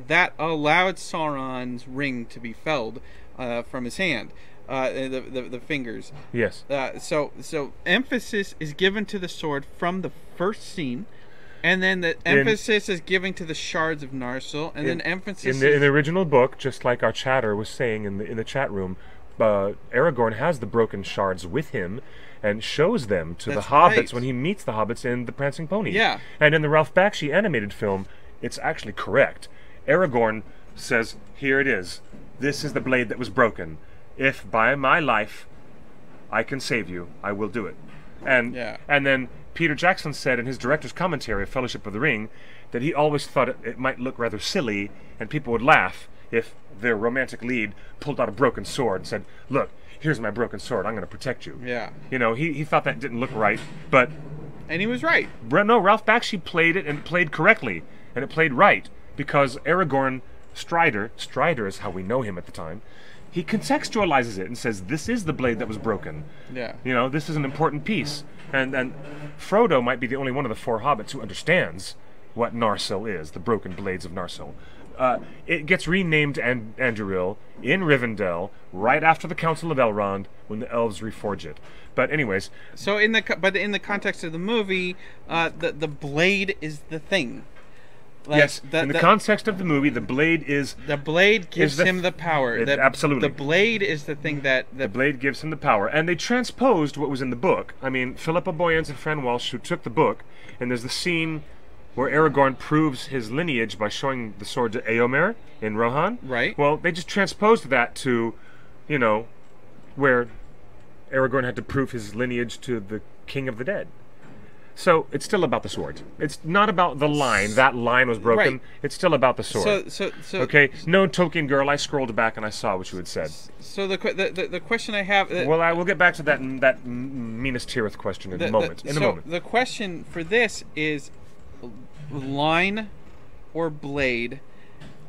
that allowed Sauron's ring to be felled from his hand. The fingers. Yes. So emphasis is given to the sword from the first scene. And then the emphasis is given to the shards of Narsil, and then emphasis in the original book, just like our chatter was saying in the chat room, Aragorn has the broken shards with him, and shows them to the hobbits when he meets the hobbits in the Prancing Pony. Yeah. And in the Ralph Bakshi animated film, it's actually correct. Aragorn says, "Here it is. This is the blade that was broken. If by my life I can save you, I will do it." And then Peter Jackson said in his director's commentary of Fellowship of the Ring that he always thought it might look rather silly and people would laugh if their romantic lead pulled out a broken sword and said, "Look, here's my broken sword. I'm going to protect you." Yeah. You know, he thought that didn't look right, but... And he was right. No, Ralph Bakshi played it and played correctly, and it played right, because Aragorn Strider is how we know him at the time, he contextualizes it and says, this is the blade that was broken. Yeah. You know, this is an important piece. And Frodo might be the only one of the four hobbits who understands what Narsil is, the broken blades of Narsil. It gets renamed Anduril in Rivendell right after the Council of Elrond when the elves reforge it. But anyways, so in the context of the movie, the blade is the thing. Like, yes, in the context of the movie, the blade is... The blade gives him the power. Absolutely. The blade is the thing that... The blade gives him the power. And they transposed what was in the book. I mean, Philippa Boyens and Fran Walsh, who took the book, and there's the scene where Aragorn proves his lineage by showing the sword to Eomer in Rohan. Right. Well, they just transposed that to, you know, where Aragorn had to prove his lineage to the King of the Dead. So it's still about the sword. It's not about the line. That line was broken. Right. It's still about the sword. So okay. No, Tolkien girl. I scrolled back and I saw what you had said. So the question I have. Well, I will get back to that Minas Tirith question in a moment. The question for this is line or blade.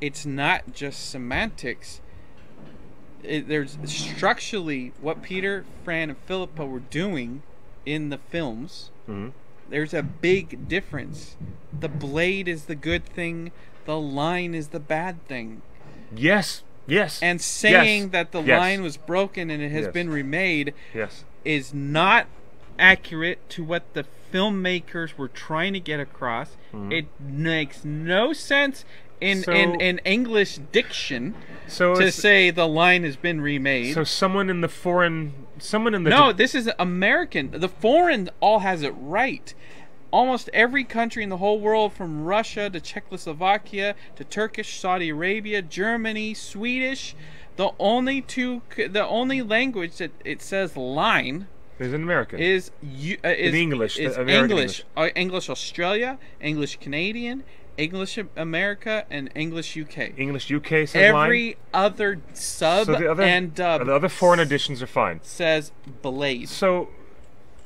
It's not just semantics. There's structurally what Peter, Fran, and Philippa were doing in the films. Mm-hmm. There's a big difference. The blade is the good thing. The line is the bad thing. Yes. Yes. And saying that the line was broken and it has been remade is not accurate to what the filmmakers were trying to get across. Mm-hmm. It makes no sense in English diction to say the line has been remade. So someone in the No, this is American. The foreign all has it right. Almost every country in the whole world, from Russia to Czechoslovakia to Turkish, Saudi Arabia, Germany, Swedish, the only language that it says line is in American. Is English. Is English. English Australia, English Canadian, English America, and English UK. English UK says every line? Other sub and dub. The other foreign editions are fine. Says blade. So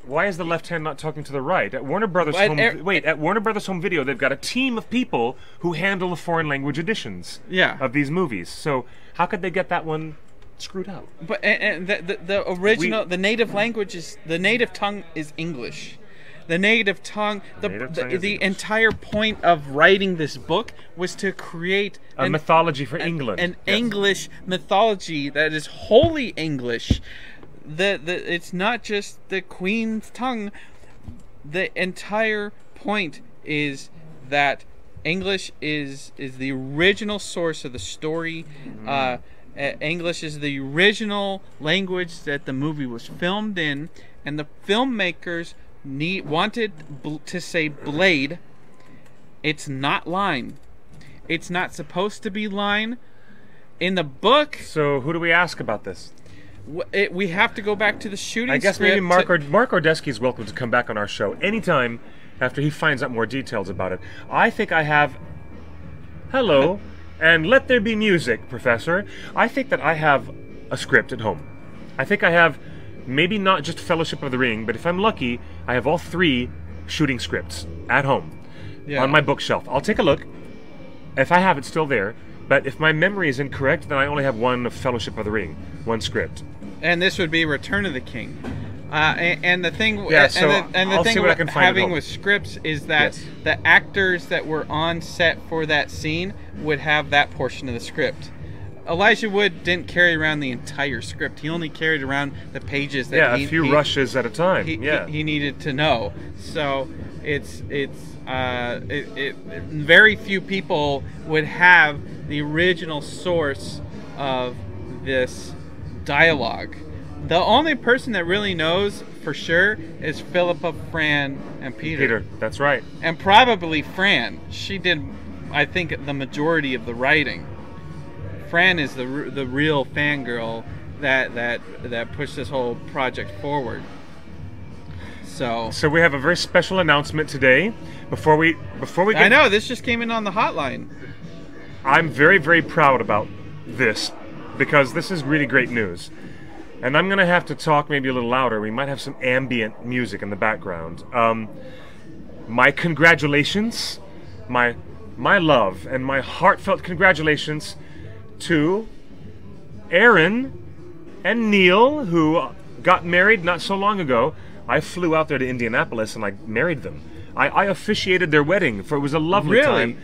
why is the left hand not talking to the right? At Warner Brothers at Warner Brothers Home Video, they've got a team of people who handle the foreign language editions of these movies. So how could they get that one screwed up? But the original, the native language is, the native tongue is English. The native tongue, the entire point of writing this book was to create a mythology for England. An English mythology that is wholly English. It's not just the Queen's tongue. The entire point is that English is the original source of the story. English is the original language that the movie was filmed in, and the filmmakers wanted to say blade. It's not line. It's not supposed to be line in the book. So who do we ask about this? We have to go back to the shooting I guess script. Maybe Mark Ordesky is welcome to come back on our show anytime after he finds out more details about it. I think I have... Hello, and let there be music, Professor. I think that I have a script at home. I think I have maybe not just Fellowship of the Ring, but if I'm lucky, I have all 3 shooting scripts at home on my bookshelf. I'll take a look if I have it still there. But if my memory is incorrect, then I only have one of Fellowship of the Ring, one script. And this would be Return of the King. And the thing, I'll see what I can find having with scripts is that the actors that were on set for that scene would have that portion of the script. Elijah Wood didn't carry around the entire script. He only carried around the pages that a few rushes at a time. He needed to know. So it's very few people would have the original source of this dialogue. The only person that really knows for sure is Philippa, Fran, and Peter. That's right. And probably Fran. She did, I think, the majority of the writing. Fran is the real fangirl that pushed this whole project forward. So we have a very special announcement today. Before we get, I know this just came in on the hotline. I'm very, very proud about this because this is really great news. And I'm gonna have to talk maybe a little louder. We might have some ambient music in the background. My congratulations, my love and my heartfelt congratulations to Aaron and Neil, who got married not so long ago. I flew out there to Indianapolis and I married them. I officiated their wedding, for it was a lovely Really? time.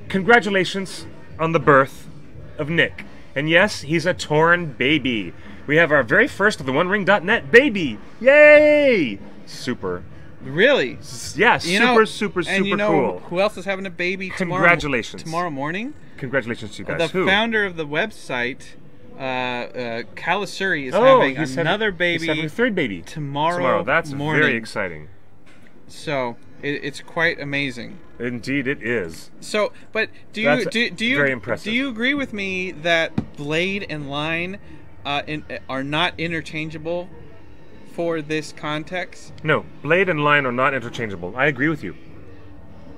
Congratulations on the birth of Nick. And yes, he's a torn baby. We have our very first of the OneRing.net baby. Yay! Super. Really? Yeah, You know, super and you know cool. who else is having a baby tomorrow? Congratulations. Tomorrow morning? Congratulations to you guys. The Who? founder of the website, Kalasuri, is Oh, having another baby He's having a third baby tomorrow That's morning. very exciting. So it's quite amazing. Indeed, it is. So, but do you That's do you very impressive. do you agree with me that blade and line are not interchangeable for this context? No, blade and line are not interchangeable. I agree with you.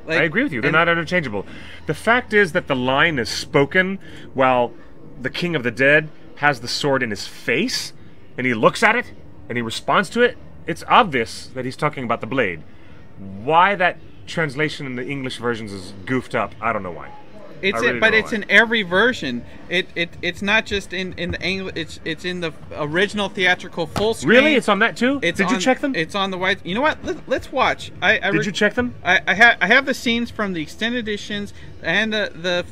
Like, I agree with you. They're not interchangeable. The fact is that the line is spoken while the King of the Dead has the sword in his face, and he looks at it, and he responds to it. It's obvious that he's talking about the blade. Why that translation in the English versions is goofed up, I don't know why. It's I really but don't know it's why. in every version. It's not just in the English. It's in the original theatrical full screen. Really? It's on that too? Did you on- check them? It's on the white. You know what? Let's watch. Did you check them? I have the scenes from the extended editions and the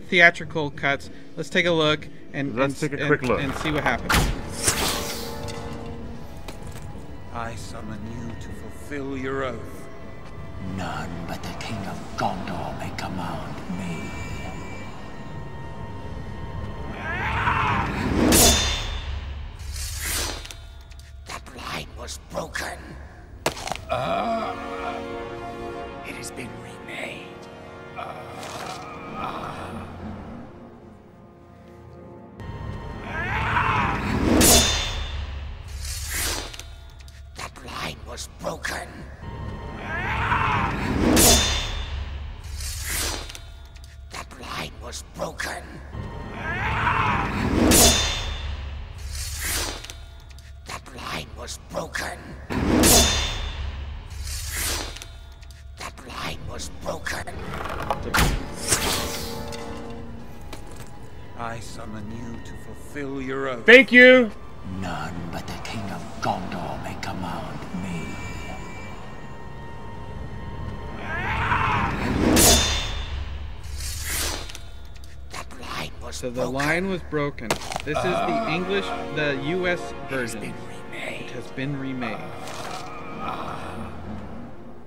theatrical cuts. Let's take a look Let's take a quick look. and see what happens. I summon you to fulfill your oath. None but the King of Gondor may command me. That line was broken. It has been remade. That line was broken. That line was broken. That line was broken. That line was broken. I summon you to fulfill your oath. Thank you. None but the King of Gondor may command me. That line was So the broken. line was broken. This is the English, the U.S. It has version. been remade. It has been remade.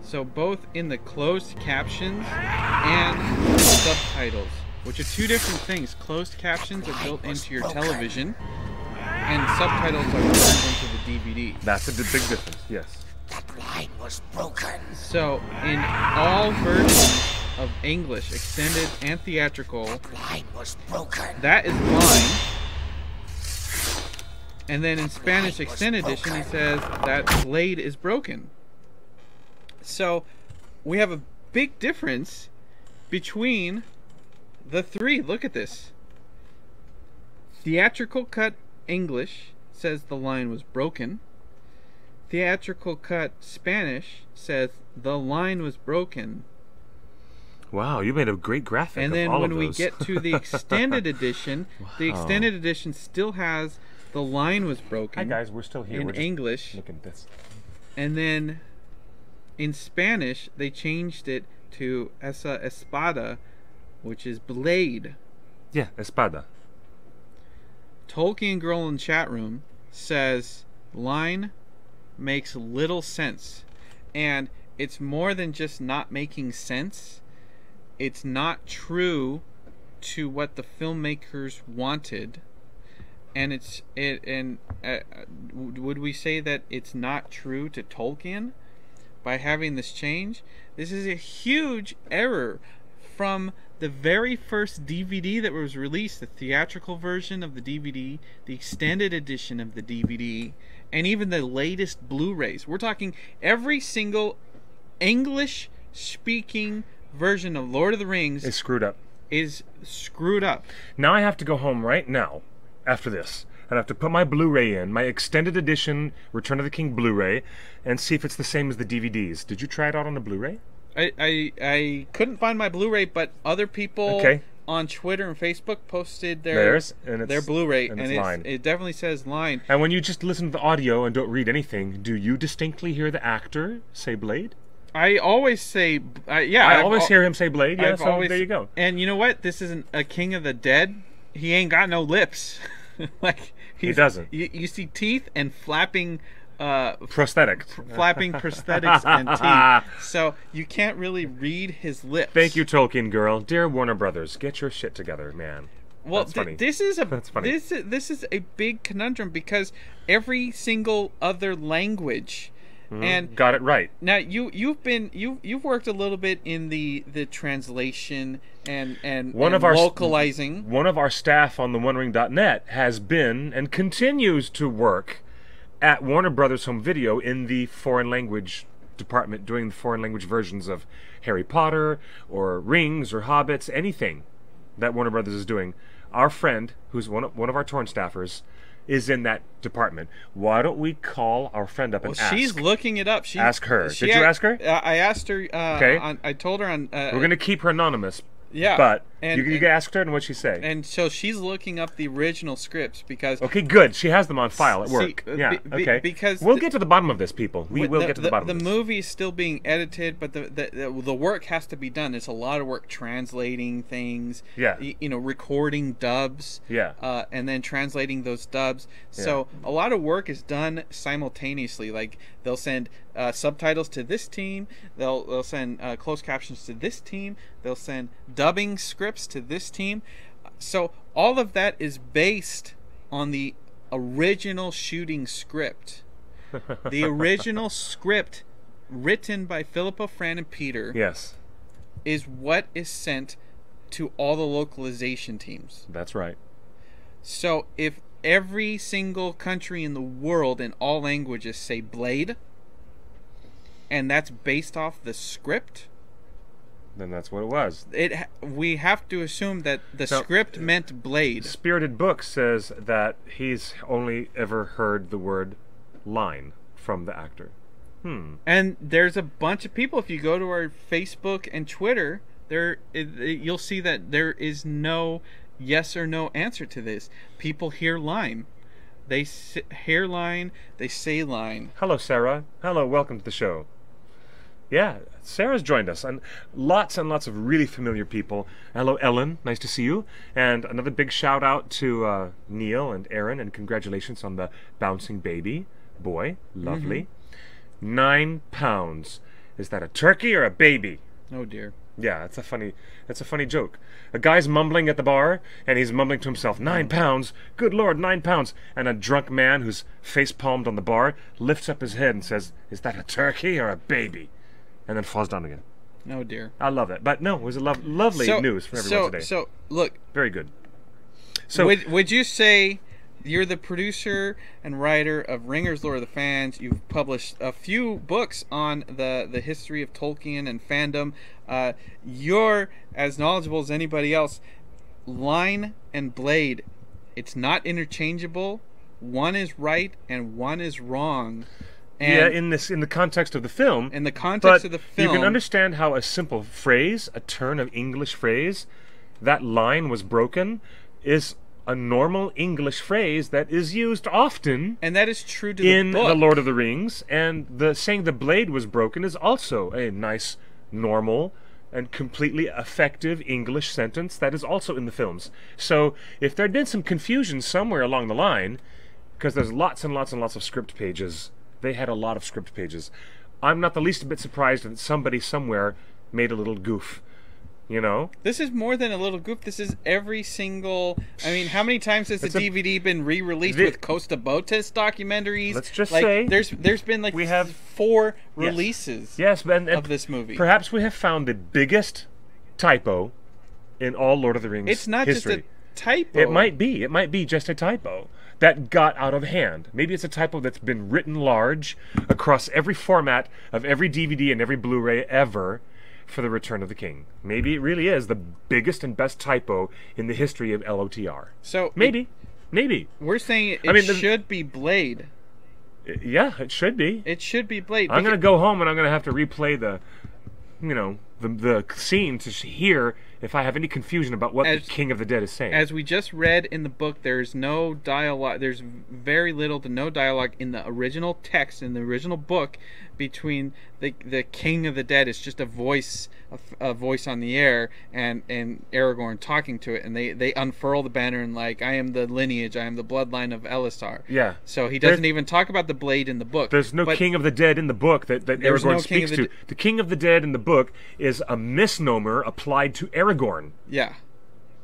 So both in the closed captions and subtitles, which are two different things. Closed captions are built into your television, and subtitles are turned into the DVD. That's a big difference, yes. That line was broken. So in all versions of English, extended and theatrical, Line was broken. that is line. And then in Spanish extended edition, he says that blade is broken. So we have a big difference between the three. Look at this. Theatrical cut English says the line was broken. Theatrical cut Spanish says the line was broken. Wow, you made a great graphic. And of then all when of we those. get to the extended edition, the Wow. extended edition still has the line was Hi broken guys, we're still here. in We're just English. looking at this. And then in Spanish, they changed it to esa espada, which is blade. Yeah, espada. Tolkien Girl in chat room says line makes little sense. And it's more than just not making sense. It's not true to what the filmmakers wanted. And would we say that it's not true to Tolkien by having this change? This is a huge error from the very first DVD that was released, the theatrical version of the DVD, the extended edition of the DVD, and even the latest Blu-rays. We're talking every single English-speaking version of Lord of the Rings It's screwed up. is screwed up. Now I have to go home right now, after this, and I have to put my Blu-ray in, my extended edition Return of the King Blu-ray, and see if it's the same as the DVDs. Did you try it out on the Blu-ray? I couldn't find my Blu-ray, but other people Okay. on Twitter and Facebook posted Theirs, and it's- their Blu-ray, and and it's line. it definitely says line. And when you just listen to the audio and don't read anything, do you distinctly hear the actor say Blade? I always say, I always hear him say Blade. Yeah, I've so always, there you go. And you know what? This isn't a King of the Dead. He ain't got no lips. Like He doesn't. You see teeth and flapping. Prosthetics. Flapping prosthetics and teeth. So you can't really read his lips. Thank you, Tolkien girl. Dear Warner Brothers, get your shit together, man. Well, That's funny. this is a That's funny. this is a big conundrum because every single other language, and Got it right. now you've worked a little bit in the translation and localizing. One of our staff on the OneRing.net has been and continues to work at Warner Brothers Home Video in the foreign language department, doing the foreign language versions of Harry Potter or Rings or Hobbits, anything that Warner Brothers is doing. Our friend, who's one of our torn staffers, is in that department. Why don't we call our friend up and ask? She's looking it up. Ask her. Did you ask her? I asked her. Okay. I told her on. We're going to keep her anonymous. Yeah, But and- you asked her, and what'd she say? And so she's looking up the original scripts because. Okay, good. She has them on file at work. See, Yeah, okay. because we'll get to the bottom of this, people. We will get to the bottom of this. The movie is still being edited, but the work has to be done. It's a lot of work translating things. Yeah. Recording dubs. Yeah. And then translating those dubs. So a lot of work is done simultaneously. Like they'll send subtitles to this team. They'll send closed captions to this team. They'll send dubbing scripts to this team. So all of that is based on the original shooting script. The original script written by Philippa, Fran, and Peter Yes, is what is sent to all the localization teams. that's right. So if every single country in the world in all languages say Blade, and that's based off the script, Then that's what it was. we have to assume that the So- script meant Blade. Spirited Book says that he's only ever heard the word line from the actor. And there's a bunch of people. If you go to our Facebook and Twitter, you'll see that there is no yes or no answer to this. People hear line. They hear line. They say line. Hello, Sarah. Hello, welcome to the show. Yeah, Sarah's joined us, and lots of really familiar people. Hello, Ellen. Nice to see you. And another big shout out to Neil and Aaron, and congratulations on the bouncing baby boy. Lovely. 9 pounds. Is that a turkey or a baby? Oh dear. Yeah, that's a funny joke. A guy's mumbling at the bar, and he's mumbling to himself, 9 pounds, good Lord, 9 pounds. And a drunk man who's face-palmed on the bar lifts up his head and says, is that a turkey or a baby? And then falls down again. Oh dear. I love it. But no, it was a lovely news for everyone today. So look, Very good. So would you say you're the producer and writer of Ringer's Lore of the Fans? You've published a few books on the history of Tolkien and fandom. You're as knowledgeable as anybody else. Line and Blade, it's not interchangeable. One is right and one is wrong. And in the context of the film. in the context of the film, you can understand how a simple phrase, a turn of English phrase, that line was broken, is a normal English phrase that is used often and that is true to in the book. The Lord of the Rings. And saying the blade was broken is also a nice, normal, and completely effective English sentence that is also in the films. So if there had been some confusion somewhere along the line, because there's lots and lots and lots of script pages, they had a lot of script pages. I'm not the least bit surprised that somebody somewhere made a little goof. You know? This is more than a little goof. This is every single... I mean, how many times has the DVD been re-released with Costa Botes documentaries? Let's just like, say... There's been like we have 4 releases of this movie. Perhaps we have found the biggest typo in all Lord of the Rings It's not history. just a typo. It might be. It might be just a typo that got out of hand. Maybe it's a typo that's been written large across every format of every DVD and every Blu-ray ever for the Return of the King. Maybe it really is the biggest and best typo in the history of LOTR. So maybe. We're saying it should be Blade. Yeah, it should be. It should be Blade. I'm going to go home and I'm going to have to replay the scene to hear if I have any confusion about what the King of the Dead is saying. As we just read in the book, there's no dialogue. There's very little to no dialogue in the original text, in the original book, between the King of the Dead. It's just a voice on the air, and Aragorn talking to it, and they unfurl the banner and like, I am the lineage, I am the bloodline of Elisar. Yeah. So he doesn't even talk about the blade in the book. There's no King of the Dead in the book that Aragorn speaks to. The King of the Dead in the book is a misnomer applied to Aragorn. Yeah.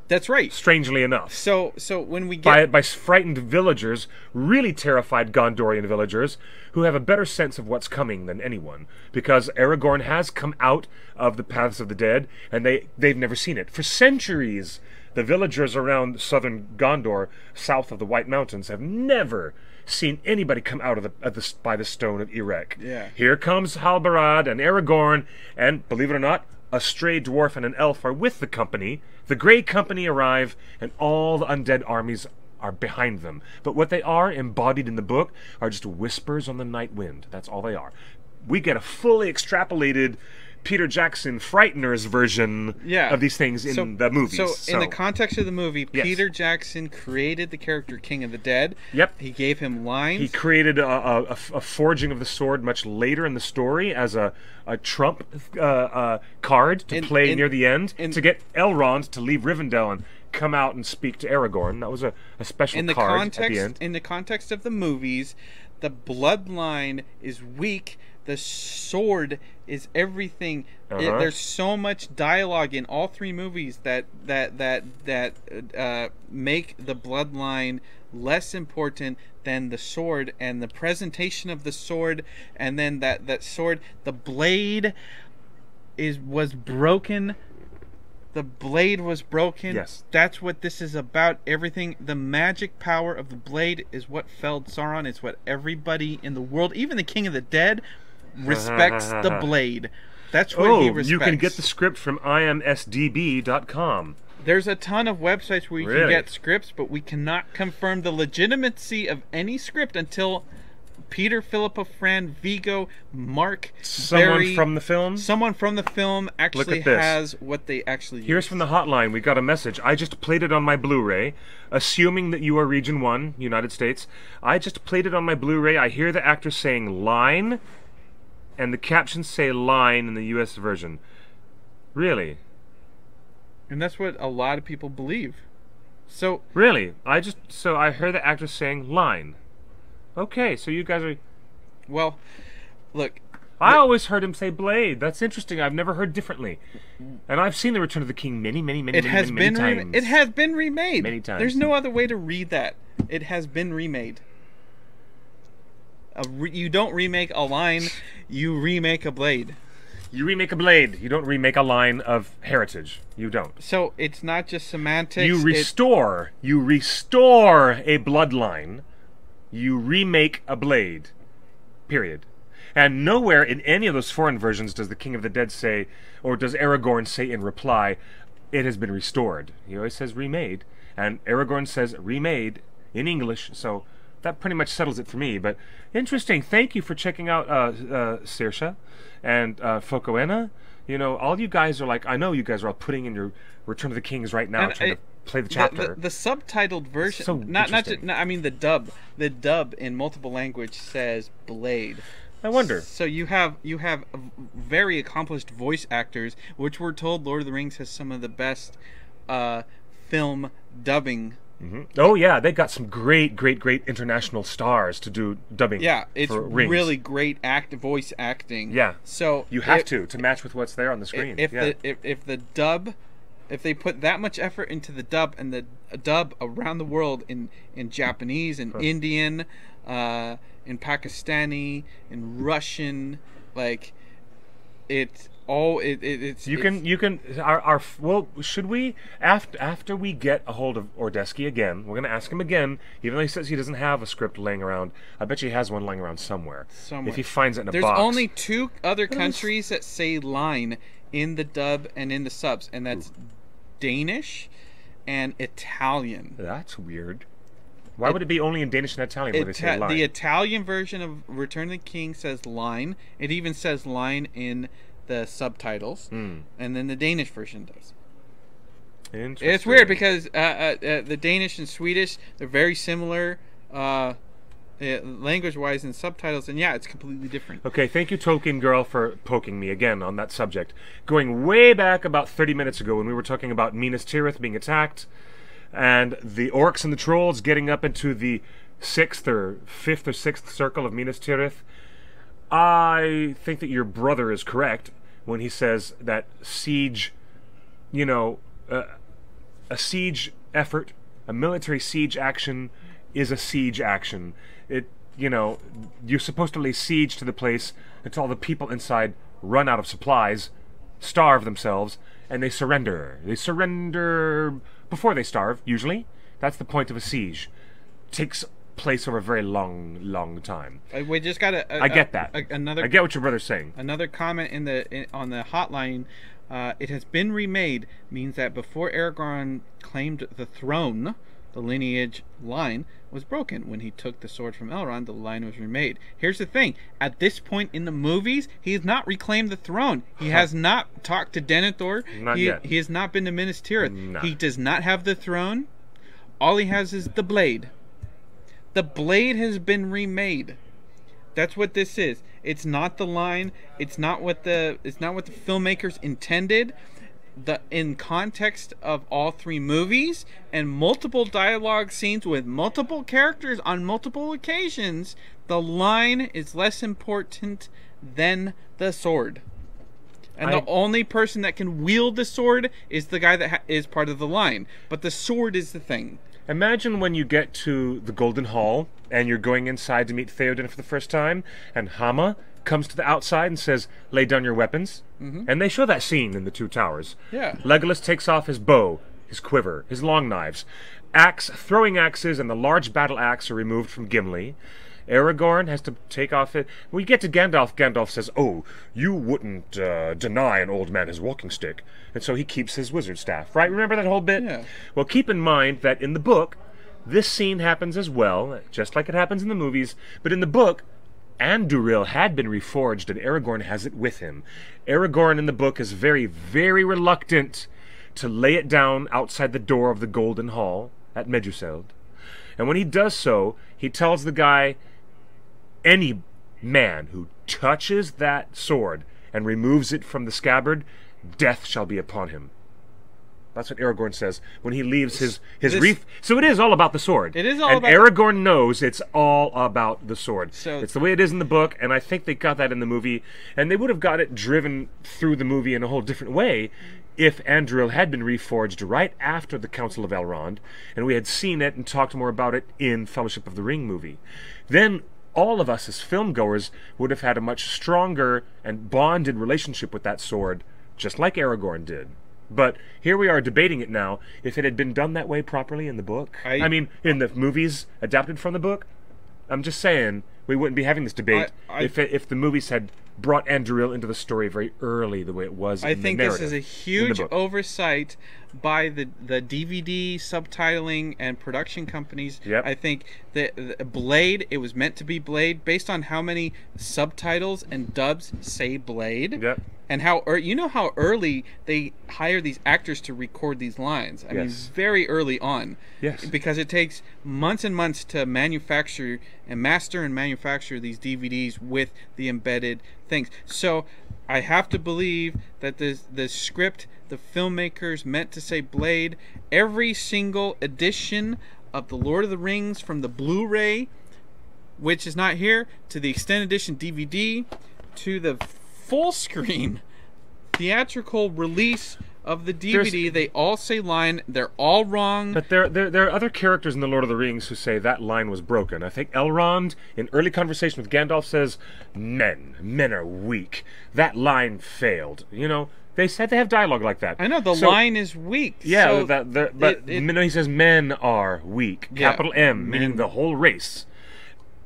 That's right. Strangely enough. So when we get by frightened villagers, really terrified Gondorian villagers, who have a better sense of what's coming than anyone, because Aragorn has come out of the paths of the dead, and they've never seen it for centuries. The villagers around southern Gondor, south of the White Mountains, have never seen anybody come out of by the stone of Erech. Yeah. Here comes Halbarad and Aragorn, and believe it or not, a stray dwarf and an elf are with the company. The Grey Company arrive, and all the undead armies are behind them. But what they are, embodied in the book, are just whispers on the night wind. That's all they are. We get a fully extrapolated Peter Jackson Frighteners version of these things in the movies. So in the context of the movie, yes. Peter Jackson created the character King of the Dead. Yep. He gave him lines. He created a forging of the sword much later in the story as a trump card to play near the end to get Elrond to leave Rivendell and come out and speak to Aragorn. That was a special card at the end. In the context of the movies, the bloodline is weak. The sword is everything. There's so much dialogue in all three movies that make the bloodline less important than the sword, and the presentation of the sword, and then that sword, the blade was broken. The blade was broken. Yes. That's what this is about. Everything, the magic power of the blade is what felled Sauron. It's what everybody in the world, even the King of the Dead, respects the blade. That's what he respects. You can get the script from imsdb.com. There's a ton of websites where you can get scripts, but we cannot confirm the legitimacy of any script until Peter, Philippa, Fran, Vigo, Mark, Barry, from the film? Someone from the film actually has what they actually use. Here's from the hotline. We got a message. I just played it on my Blu-ray, assuming that you are Region 1, United States. I just played it on my Blu-ray. I hear the actor saying line, and the captions say line in the U.S. version. Really? And that's what a lot of people believe. So really, I heard the actor saying line. Okay, so you guys are... Well, look... I always heard him say blade. That's interesting. I've never heard differently. And I've seen The Return of the King many times. It has been remade. Many times. There's no other way to read that. It has been remade. You don't remake a line, you remake a blade. You remake a blade. You don't remake a line of heritage. You don't. So it's not just semantics. You restore a bloodline. You remake a blade. Period. And nowhere in any of those foreign versions does the King of the Dead say, or does Aragorn say in reply, it has been restored. He always says remade. And Aragorn says remade in English, so that pretty much settles it for me. But interesting. Thank you for checking out Saoirse and Focoena. You know, all you guys are like, I know you guys are all putting in your Return of the Kings right now, trying to play the chapter. The subtitled version, so I mean the dub. The dub in multiple language says blade. I wonder. So you have very accomplished voice actors, which we're told Lord of the Rings has some of the best film dubbing. Mm-hmm. Oh yeah, they got some great international stars to do dubbing. Yeah, it's for Rings. Really great voice acting. Yeah, so you have to match with what's there on the screen. If the dub, if they put that much effort into the dub, and the dub around the world in Japanese and Indian, in Pakistani, in Russian, like it's all should we after we get a hold of Ordesky again, we're gonna ask him again, even though he says he doesn't have a script laying around. I bet you he has one laying around somewhere. If he finds it in a box. There's only 2 other countries that say line in the dub and in the subs, and that's Danish and Italian. That's weird. Why would it be only in Danish and Italian where they say line? The Italian version of Return of the King says line. It even says line in the subtitles, and then the Danish version does. Interesting. It's weird because the Danish and Swedish, they're very similar language-wise and subtitles, and yeah, it's completely different. Okay, thank you, Tolkien girl, for poking me again on that subject. Going way back about 30 minutes ago when we were talking about Minas Tirith being attacked, and the orcs and the trolls getting up into the 5th or 6th circle of Minas Tirith, I think that your brother is correct when he says that siege, you know, a siege effort, a military siege action is a siege action. It, you know, you're supposed to lay siege to the place until all the people inside run out of supplies, starve themselves, and they surrender. They surrender before they starve, usually. That's the point of a siege. Takes place over a very long time. We just got I get that. I get what your brother's saying. Another comment on the hotline. It has been remade means that before Aragorn claimed the throne, the lineage line was broken. When he took the sword from Elrond, the line was remade. Here's the thing. At this point in the movies, he has not reclaimed the throne. He has not talked to Denethor. Not yet. He has not been to Minas Tirith. No. He does not have the throne. All he has is the blade. The blade has been remade. That's what this is. It's not the line. It's not what the filmmakers intended. In context of all three movies and multiple dialogue scenes with multiple characters on multiple occasions, the line is less important than the sword. And the only person that can wield the sword is the guy that is part of the line. But the sword is the thing. Imagine when you get to the Golden Hall and you're going inside to meet Theoden for the first time, and Hama comes to the outside and says, "Lay down your weapons." And they show that scene in the Two Towers. Yeah. Legolas takes off his bow, his quiver, his long knives. Throwing axes and the large battle axe are removed from Gimli. Aragorn has to take off it. When we get to Gandalf, Gandalf says, "Oh, you wouldn't deny an old man his walking stick." And so he keeps his wizard staff, right? Remember that whole bit? Yeah. Well, keep in mind that in the book, this scene happens as well, just like it happens in the movies. But in the book, Anduril had been reforged, and Aragorn has it with him. Aragorn in the book is very, very reluctant to lay it down outside the door of the Golden Hall at Meduseld. And when he does so, he tells the guy, any man who touches that sword and removes it from the scabbard, death shall be upon him. That's what Aragorn says when he leaves his reef. So it is all about the sword. It is all and about... Aragorn knows it's all about the sword. So it's the way it is in the book, and I think they got that in the movie. And they would have got it driven through the movie in a whole different way if Anduril had been reforged right after the Council of Elrond, and we had seen it and talked more about it in Fellowship of the Ring movie. Then all of us as filmgoers would have had a much stronger and bonded relationship with that sword, just like Aragorn did. But here we are debating it now. If it had been done that way properly in the book, I mean, in the movies adapted from the book, I'm just saying we wouldn't be having this debate if the movies had brought Anduril into the story very early, the way it was in the narrative. I think this is a huge oversight by the DVD subtitling and production companies. Yep. I think the Blade, it was meant to be Blade based on how many subtitles and dubs say Blade. Yep. And how you know how early they hire these actors to record these lines. I mean, very early on. Yes. Because it takes months and months to manufacture and master and manufacture these DVDs with the embedded things. So I have to believe that the script, the filmmakers meant to say Blade. Every single edition of The Lord of the Rings, from the Blu-ray, which is not here, to the extended edition DVD, to the full screen theatrical release of the DVD, they all say line. They're all wrong. But there are other characters in The Lord of the Rings who say that line was broken. I think Elrond, in early conversation with Gandalf, says, men are weak. That line failed. You know, they said they have dialogue like that. I know, the line is weak. Yeah, so he says men are weak. Yeah, Capital M, meaning the whole race.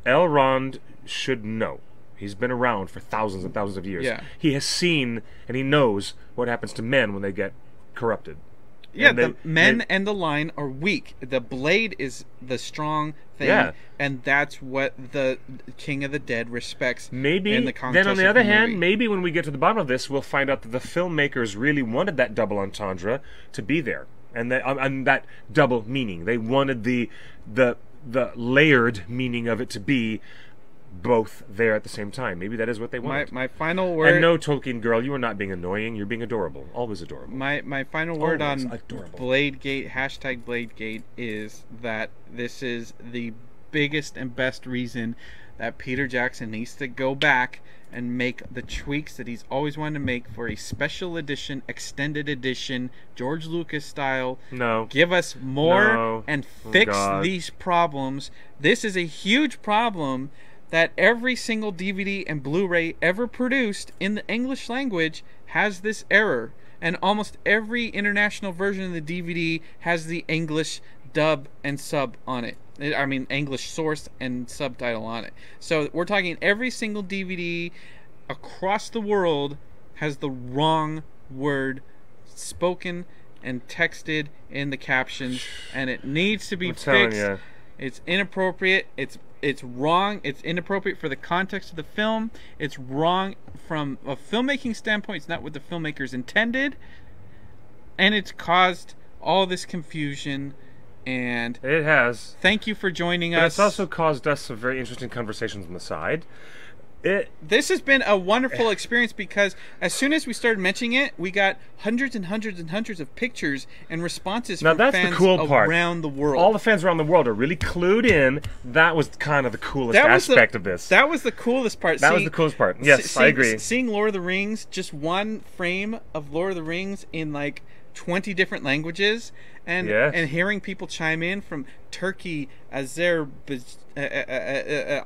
Elrond should know. He's been around for thousands and thousands of years. Yeah. He has seen and he knows what happens to men when they get corrupted. Yeah, the men and the line are weak. The blade is the strong thing, and that's what the King of the Dead respects. Maybe, in the context then on the of other movie. hand, maybe when we get to the bottom of this, we'll find out that the filmmakers really wanted that double entendre to be there, and that double meaning. They wanted the layered meaning of it to be both there at the same time. Maybe that is what they wanted. My final word. And no, Tolkien girl, you are not being annoying. You're being adorable. Always adorable. My final word Always on adorable. BLADEGATE, hashtag BLADEGATE, is that this is the biggest and best reason that Peter Jackson needs to go back and make the tweaks that he's always wanted to make for a special edition, extended edition, George Lucas style. No. Give us more No. and Oh, fix God. these problems. This is a huge problem that every single DVD and Blu-ray ever produced in the English language has this error. And almost every international version of the DVD has the English dub and sub on it. I mean, English source and subtitle on it. So we're talking every single DVD across the world has the wrong word spoken and texted in the captions, and it needs to be I'm telling fixed. ya. It's inappropriate. It's wrong. It's inappropriate for the context of the film. It's wrong from a filmmaking standpoint. It's not what the filmmakers intended, and it's caused all this confusion. And It has. thank you for joining But us. it's also caused us some very interesting conversations on the side. This has been a wonderful experience because as soon as we started mentioning it, we got hundreds and hundreds and hundreds of pictures and responses Now from that's the fans cool part. around the world. All the fans around the world are really clued in. That was kind of the coolest aspect of this. That was the coolest part. That was the coolest part. Yes, I agree. Seeing Lord of the Rings, just one frame of Lord of the Rings in like 20 different languages, and Yes. and hearing people chime in from Turkey,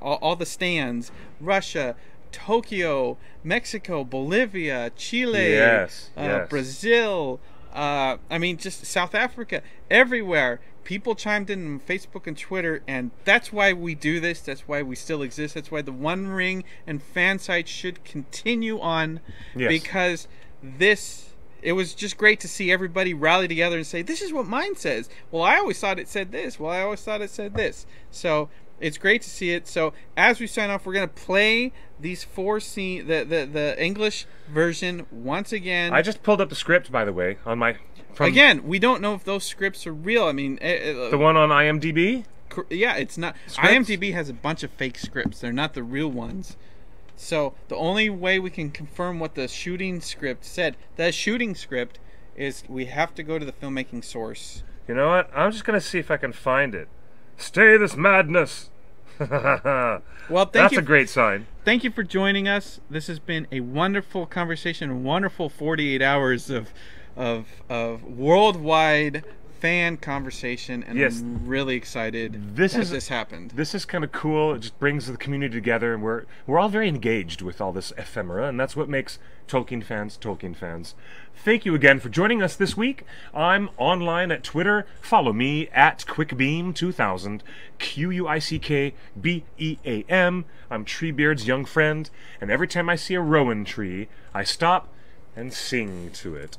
all the stands, Russia, Tokyo, Mexico, Bolivia, Chile, Yes, yes. Brazil, I mean just South Africa, everywhere. People chimed in on Facebook and Twitter, and that's why we do this. That's why we still exist. That's why the One Ring and fan site should continue on, Yes. because it was just great to see everybody rally together and say, this is what mine says. Well, I always thought it said this. Well, I always thought it said this. So it's great to see it. So as we sign off, we're going to play these four scenes, the English version once again. I just pulled up the script, by the way, on my... Again, we don't know if those scripts are real. I mean... the one on IMDb? Yeah, it's not... Scripts? IMDb has a bunch of fake scripts. They're not the real ones. So the only way we can confirm what the shooting script said, the shooting script, is we have to go to the filmmaking source. You know what? I'm just going to see if I can find it. Stay this madness! Well, That's a great sign. Thank you for joining us. This has been a wonderful conversation, a wonderful 48 hours of worldwide fan conversation, and Yes. I'm really excited This happened. This is kind of cool. It just brings the community together, and we're all very engaged with all this ephemera, and that's what makes Tolkien fans Tolkien fans. Thank you again for joining us this week. I'm online at Twitter. Follow me at QuickBeam2000, QuickBeam. I'm Treebeard's young friend, and every time I see a rowan tree, I stop and sing to it.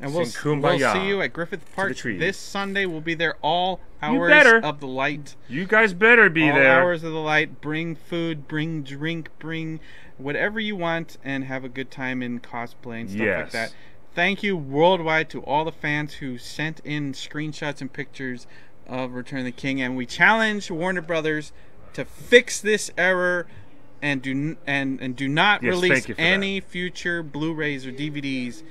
And we'll Sing Kumbaya see you at Griffith Park trees. this Sunday. We'll be there all hours better. of the light. You guys better be all there. hours of the light. Bring food, bring drink, bring whatever you want, and have a good time in cosplay and stuff like Yes. that. Thank you worldwide to all the fans who sent in screenshots and pictures of Return of the King, and we challenge Warner Brothers to fix this error and do not Yes, release thank you for any future Blu-rays or DVDs.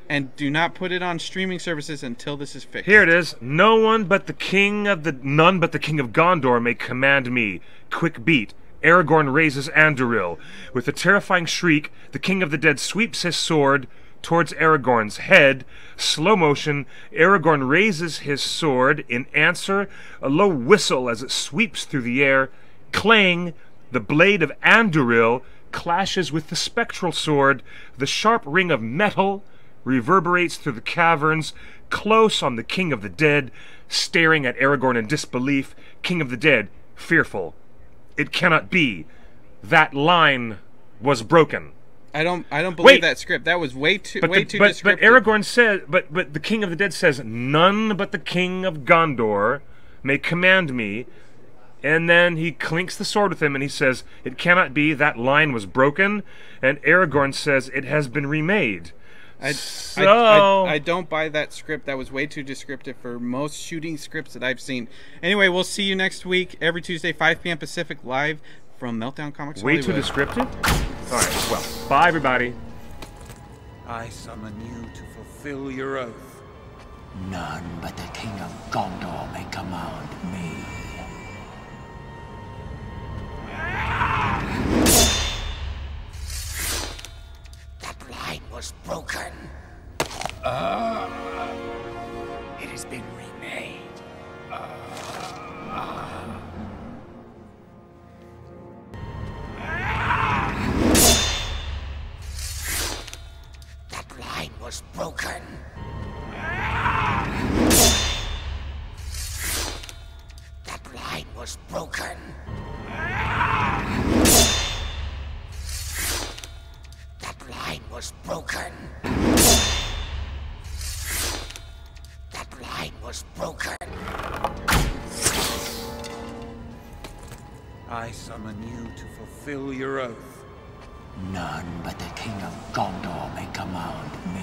And do not put it on streaming services until this is fixed. Here it is. None but the king of Gondor may command me. Quick beat. Aragorn raises Anduril. With a terrifying shriek, the King of the Dead sweeps his sword towards Aragorn's head. Slow motion. Aragorn raises his sword. In answer, a low whistle as it sweeps through the air. Clang. The blade of Anduril clashes with the spectral sword. The sharp ring of metal reverberates through the caverns, close on the King of the Dead, staring at Aragorn in disbelief. King of the Dead, fearful. It cannot be. That line was broken. I don't believe Wait. that script. That was way too But descriptive. Aragorn says, but the King of the Dead says, none but the King of Gondor may command me. And then he clinks the sword with him, and he says, it cannot be, that line was broken. And Aragorn says, it has been remade. I don't buy that script. That was way too descriptive for most shooting scripts that I've seen. Anyway, we'll see you next week, every Tuesday, 5 p.m. Pacific, live from Meltdown Comics Way Hollywood. too descriptive? All right, well, bye, everybody. I summon you to fulfill your oath. None but the King of Gondor may command me. That line was broken. It has been remade. That line was broken. That line was broken. That line was broken. That line was broken. I summon you to fulfill your oath. None but the King of Gondor may command me.